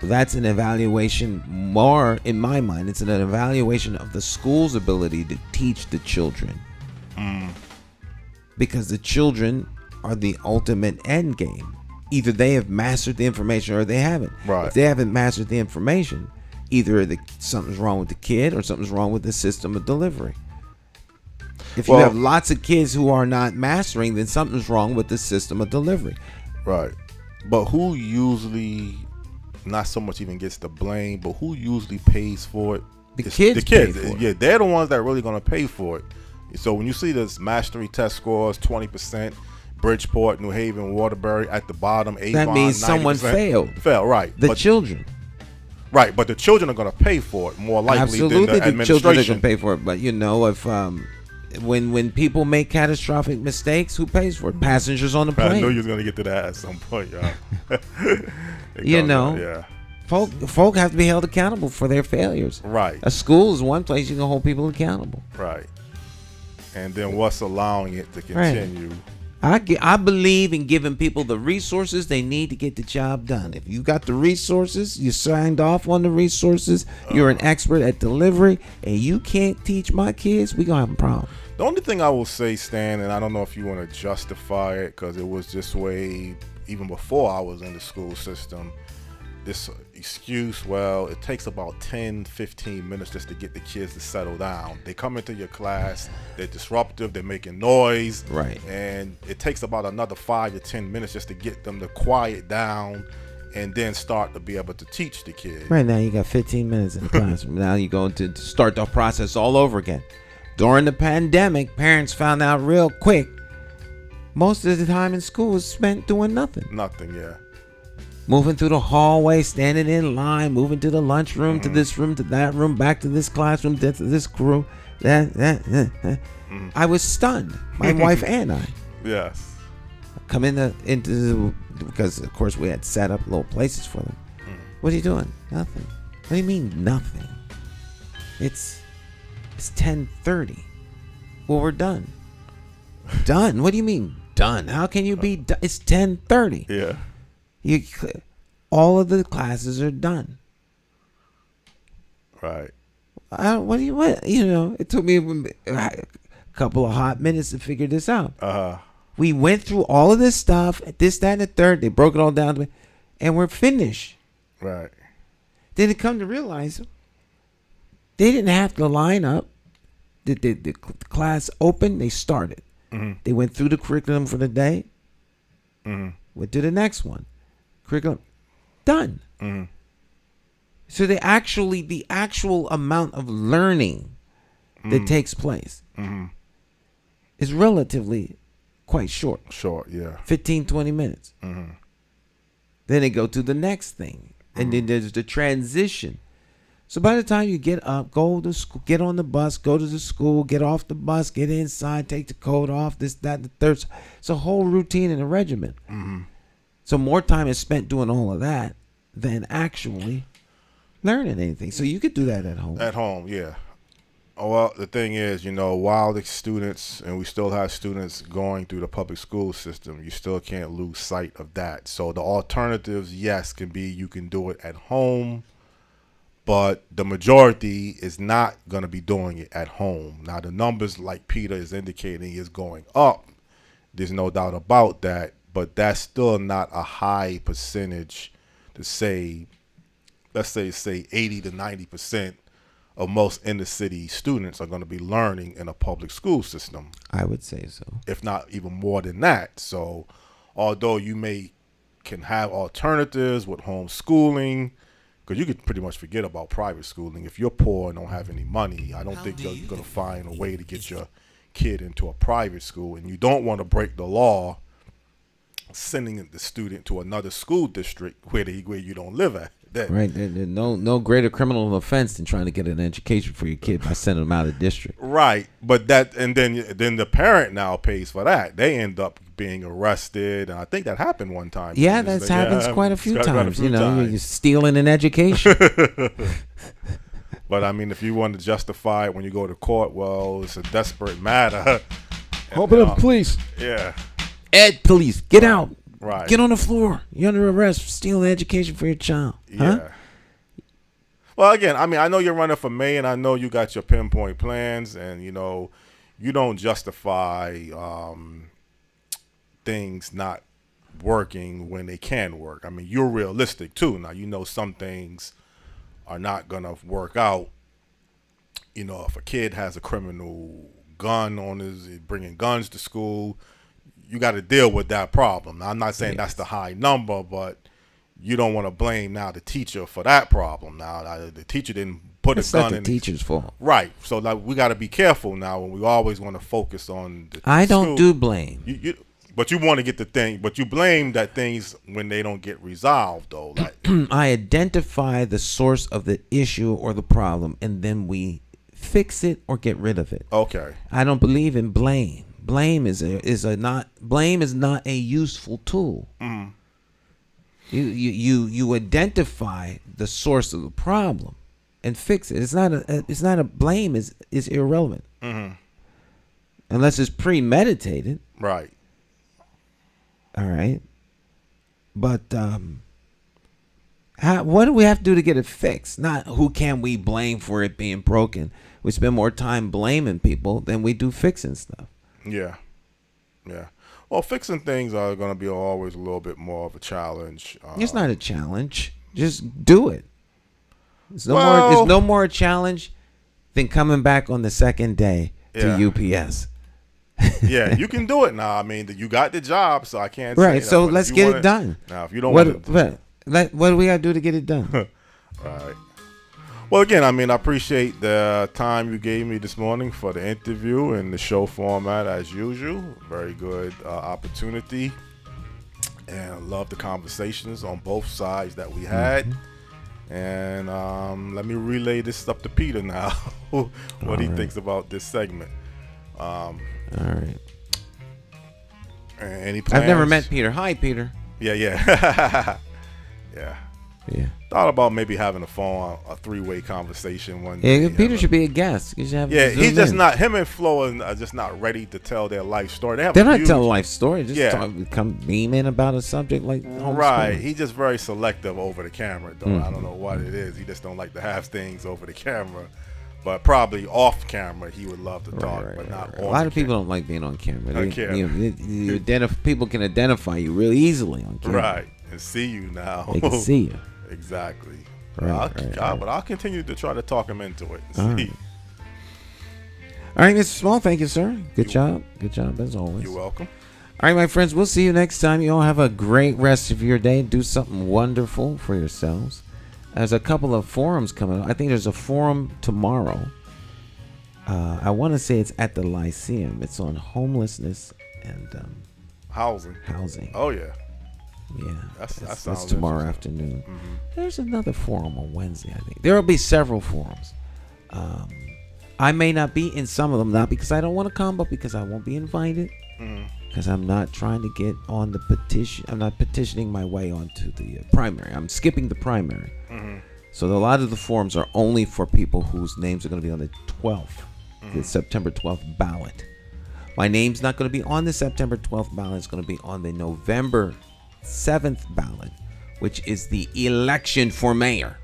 S4: That's an evaluation. More in my mind, it's an evaluation of the school's ability to teach the children, because the children are the ultimate end game. Either they have mastered the information or they haven't.
S5: Right.
S4: If they haven't mastered the information, either something's wrong with the kid or something's wrong with the system of delivery. If you have lots of kids who are not mastering, then something's wrong with the system of delivery.
S5: Right. But who usually, not so much even gets the blame, but who usually pays for it?
S4: The kids.
S5: Yeah, they're the ones that are really going to pay for it. So when you see this mastery test scores, 20%, Bridgeport, New Haven, Waterbury at the bottom, Avon,
S4: that means
S5: 90%,
S4: someone failed.
S5: Right.
S4: The children.
S5: Right, but the children are going to pay for it more likely
S4: Absolutely,
S5: than the administration.
S4: Children are going to pay for it. But if when people make catastrophic mistakes, who pays for it? Passengers on the plane.
S5: I knew you was going to get to that at some point, y'all.
S4: Yeah. Folk have to be held accountable for their failures.
S5: Right.
S4: A school is one place you can hold people accountable.
S5: Right. And then what's allowing it to continue?
S4: Right. I believe in giving people the resources they need to get the job done. If you got the resources, you signed off on the resources, you're an expert at delivery, and you can't teach my kids, we're going to have a problem.
S5: The only thing I will say, Stan, and I don't know if you want to justify it because it was this way even before I was in the school system, this excuse, well, it takes about 10, 15 minutes just to get the kids to settle down. They come into your class, they're disruptive, they're making noise.
S4: Right.
S5: And it takes about another 5 to 10 minutes just to get them to quiet down and then start to be able to teach the kids.
S4: Right now, you got 15 minutes in the classroom. Now you're going to start the process all over again. During the pandemic, parents found out real quick most of the time in school was spent doing nothing.
S5: Nothing, yeah.
S4: Moving through the hallway, standing in line, moving to the lunchroom, to this room, to that room, back to this classroom, to this room. I was stunned. My wife and I.
S5: Yes.
S4: Come into because of course we had set up little places for them. What are you doing? Nothing. What do you mean nothing? It's 10:30. Well, we're done. Done? What do you mean done? How can you be done? It's 10:30.
S5: Yeah.
S4: All of the classes are done.
S5: Right.
S4: It took me a couple of hot minutes to figure this out. We went through all of this stuff, this, that, and the third. They broke it all down to me, and we're finished.
S5: Right.
S4: Then it come to realize they didn't have to line up. The class opened, they started. They went through the curriculum for the day. Went to the next one. Curriculum done. So the actual amount of learning that takes place is relatively quite short.
S5: Short, yeah.
S4: 15, 20 minutes. Then they go to the next thing. And then there's the transition. So by the time you get up, go to school, get on the bus, go to the school, get off the bus, get inside, take the coat off, this, that, the third. It's a whole routine and a regimen. So more time is spent doing all of that than actually learning anything. So you could do that at home.
S5: At home, yeah. Well, the thing is, while the students, and we still have students going through the public school system, you still can't lose sight of that. So the alternatives, yes, can be you can do it at home, but the majority is not going to be doing it at home. Now, the numbers, like Peter is indicating, is going up. There's no doubt about that, but that's still not a high percentage to say, let's say 80 to 90% of most inner city students are going to be learning in a public school system.
S4: I would say so.
S5: If not even more than that. So although you can have alternatives with homeschooling, because you could pretty much forget about private schooling. If you're poor and don't have any money, I don't think you're going to find a way to get your kid into a private school. And you don't want to break the law sending the student to another school district where you don't live at.
S4: Right. No greater criminal offense than trying to get an education for your kid by sending them out of the district.
S5: Right. But then the parent now pays for that. They end up being arrested, and I think that happened one time.
S4: Yeah, that happens quite a few times. You're stealing an education.
S5: But I mean, if you want to justify it when you go to court, well, it's a desperate matter.
S4: Open up, police.
S5: Yeah.
S4: Ed, police, get out.
S5: Right.
S4: Get on the floor. You're under arrest for stealing education for your child. Huh?
S5: Yeah. Well, again, I mean, I know you're running for mayor, and I know you got your pinpoint plans, and, you don't justify things not working when they can work. I mean, you're realistic, too. Now, some things are not going to work out. If a kid has a criminal gun bringing guns to school, you got to deal with that problem. Now, I'm not saying that's the high number, but you don't want to blame now the teacher for that problem. Now, the teacher didn't put a gun in.
S4: It's the teacher's fault.
S5: Right. So we got to be careful now when we always want to focus on the
S4: I
S5: school.
S4: don't do blame.
S5: But you want to get the thing, but you blame that things when they don't get resolved, though.
S4: I identify the source of the issue or the problem, and then we fix it or get rid of it.
S5: Okay.
S4: I don't believe in blame. Blame is not a useful tool.
S5: Mm-hmm.
S4: You identify the source of the problem and fix it. It's not a blame is irrelevant.
S5: Mm-hmm.
S4: Unless it's premeditated.
S5: Right.
S4: All right. But what do we have to do to get it fixed? Not who can we blame for it being broken. We spend more time blaming people than we do fixing stuff.
S5: Yeah. Yeah. Well, fixing things are going to be always a little bit more of a challenge.
S4: It's not a challenge. Just do it. It's no more a challenge than coming back on the second day to UPS.
S5: Yeah, you can do it now. I mean, you got the job, so I can't say
S4: right,
S5: that,
S4: so let's get it done.
S5: Now, if you don't want to...
S4: What do we got to do to get it done?
S5: All right. Well, again, I mean, I appreciate the time you gave me this morning for the interview and the show format as usual. Very good opportunity. And I love the conversations on both sides that we had. Mm-hmm. And let me relay this up to Peter now, what he thinks about this segment.
S4: All right.
S5: Any plans?
S4: I've never met Peter. Hi, Peter.
S5: Yeah.
S4: Yeah.
S5: Thought about maybe having a three-way conversation one day.
S4: Yeah, Peter should be a guest.
S5: He's just not. Him and Flo are just not ready to tell their life story.
S4: They're not telling a life story. Just come beam in about a subject like homeschooling.
S5: Right. He's just very selective over the camera, though. I don't know what it is. He just don't like to have things over the camera. But probably off camera, he would love to talk, but not on.
S4: A lot of people don't like being on camera. People can identify you really easily on camera.
S5: Right, and see you now.
S4: They can see you.
S5: Exactly.
S4: Right.
S5: But I'll continue to try to talk him into it.
S4: All right, Mr. Small, thank you, sir. Good job. Good job, as always.
S5: You're welcome.
S4: All right, my friends, we'll see you next time. You all have a great rest of your day. Do something wonderful for yourselves. There's a couple of forums coming up. I think there's a forum tomorrow. I want to say it's at the Lyceum. It's on homelessness and
S5: housing.
S4: Oh,
S5: yeah.
S4: Yeah,
S5: that's
S4: tomorrow afternoon. Mm-hmm. There's another forum on Wednesday, I think. There will be several forums. I may not be in some of them, not because I don't want to come, but because I won't be invited. Because I'm not trying to get on the petition. I'm not petitioning my way onto the primary. I'm skipping the primary. So a lot of the forums are only for people whose names are going to be on the 12th, the September 12th ballot. My name's not going to be on the September 12th ballot. It's going to be on the November 7th ballot, which is the election for mayor.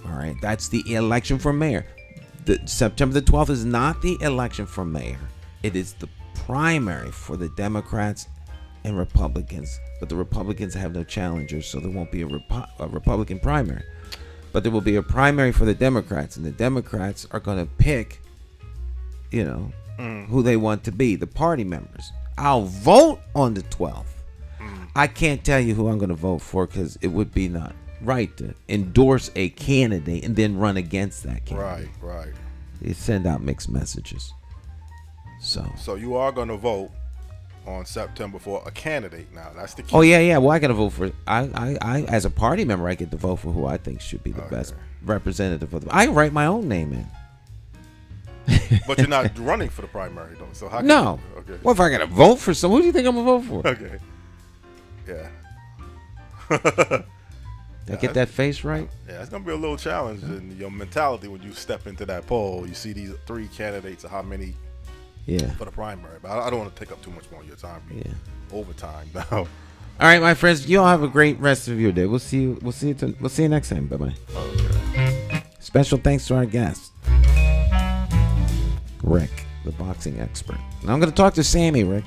S4: All right, that's the election for mayor. The September the 12th is not the election for mayor. It is the primary for the Democrats and Republicans, but the Republicans have no challengers, so there won't be a Republican primary. But there will be a primary for the Democrats, and the Democrats are going to pick, who they want to be, the party members. I'll vote on the 12th. I can't tell you who I'm going to vote for because it would be not right to endorse a candidate and then run against that candidate.
S5: Right.
S4: You send out mixed messages. So
S5: you are going to vote on September for a candidate now. That's the key.
S4: Oh yeah. Well, I got to vote for. I as a party member, I get to vote for who I think should be the best representative of them. I write my own name in.
S5: But you're not running for the primary, though. So how?
S4: No.
S5: Okay.
S4: Well, if I got to vote for someone, who do you think I'm gonna vote for?
S5: Okay. Yeah.
S4: Did I get that face right?
S5: Yeah, it's gonna be a little challenge in your mentality when you step into that poll. You see these 3 candidates of how many.
S4: Yeah.
S5: For the primary, but I don't want to take up too much more of your time. Overtime now.
S4: All right, my friends, you all have a great rest of your day. We'll see you. We'll see you next time. Bye bye.
S5: Okay.
S4: Special thanks to our guest, Rick, the boxing expert. Now I'm going to talk to Sammy, Rick.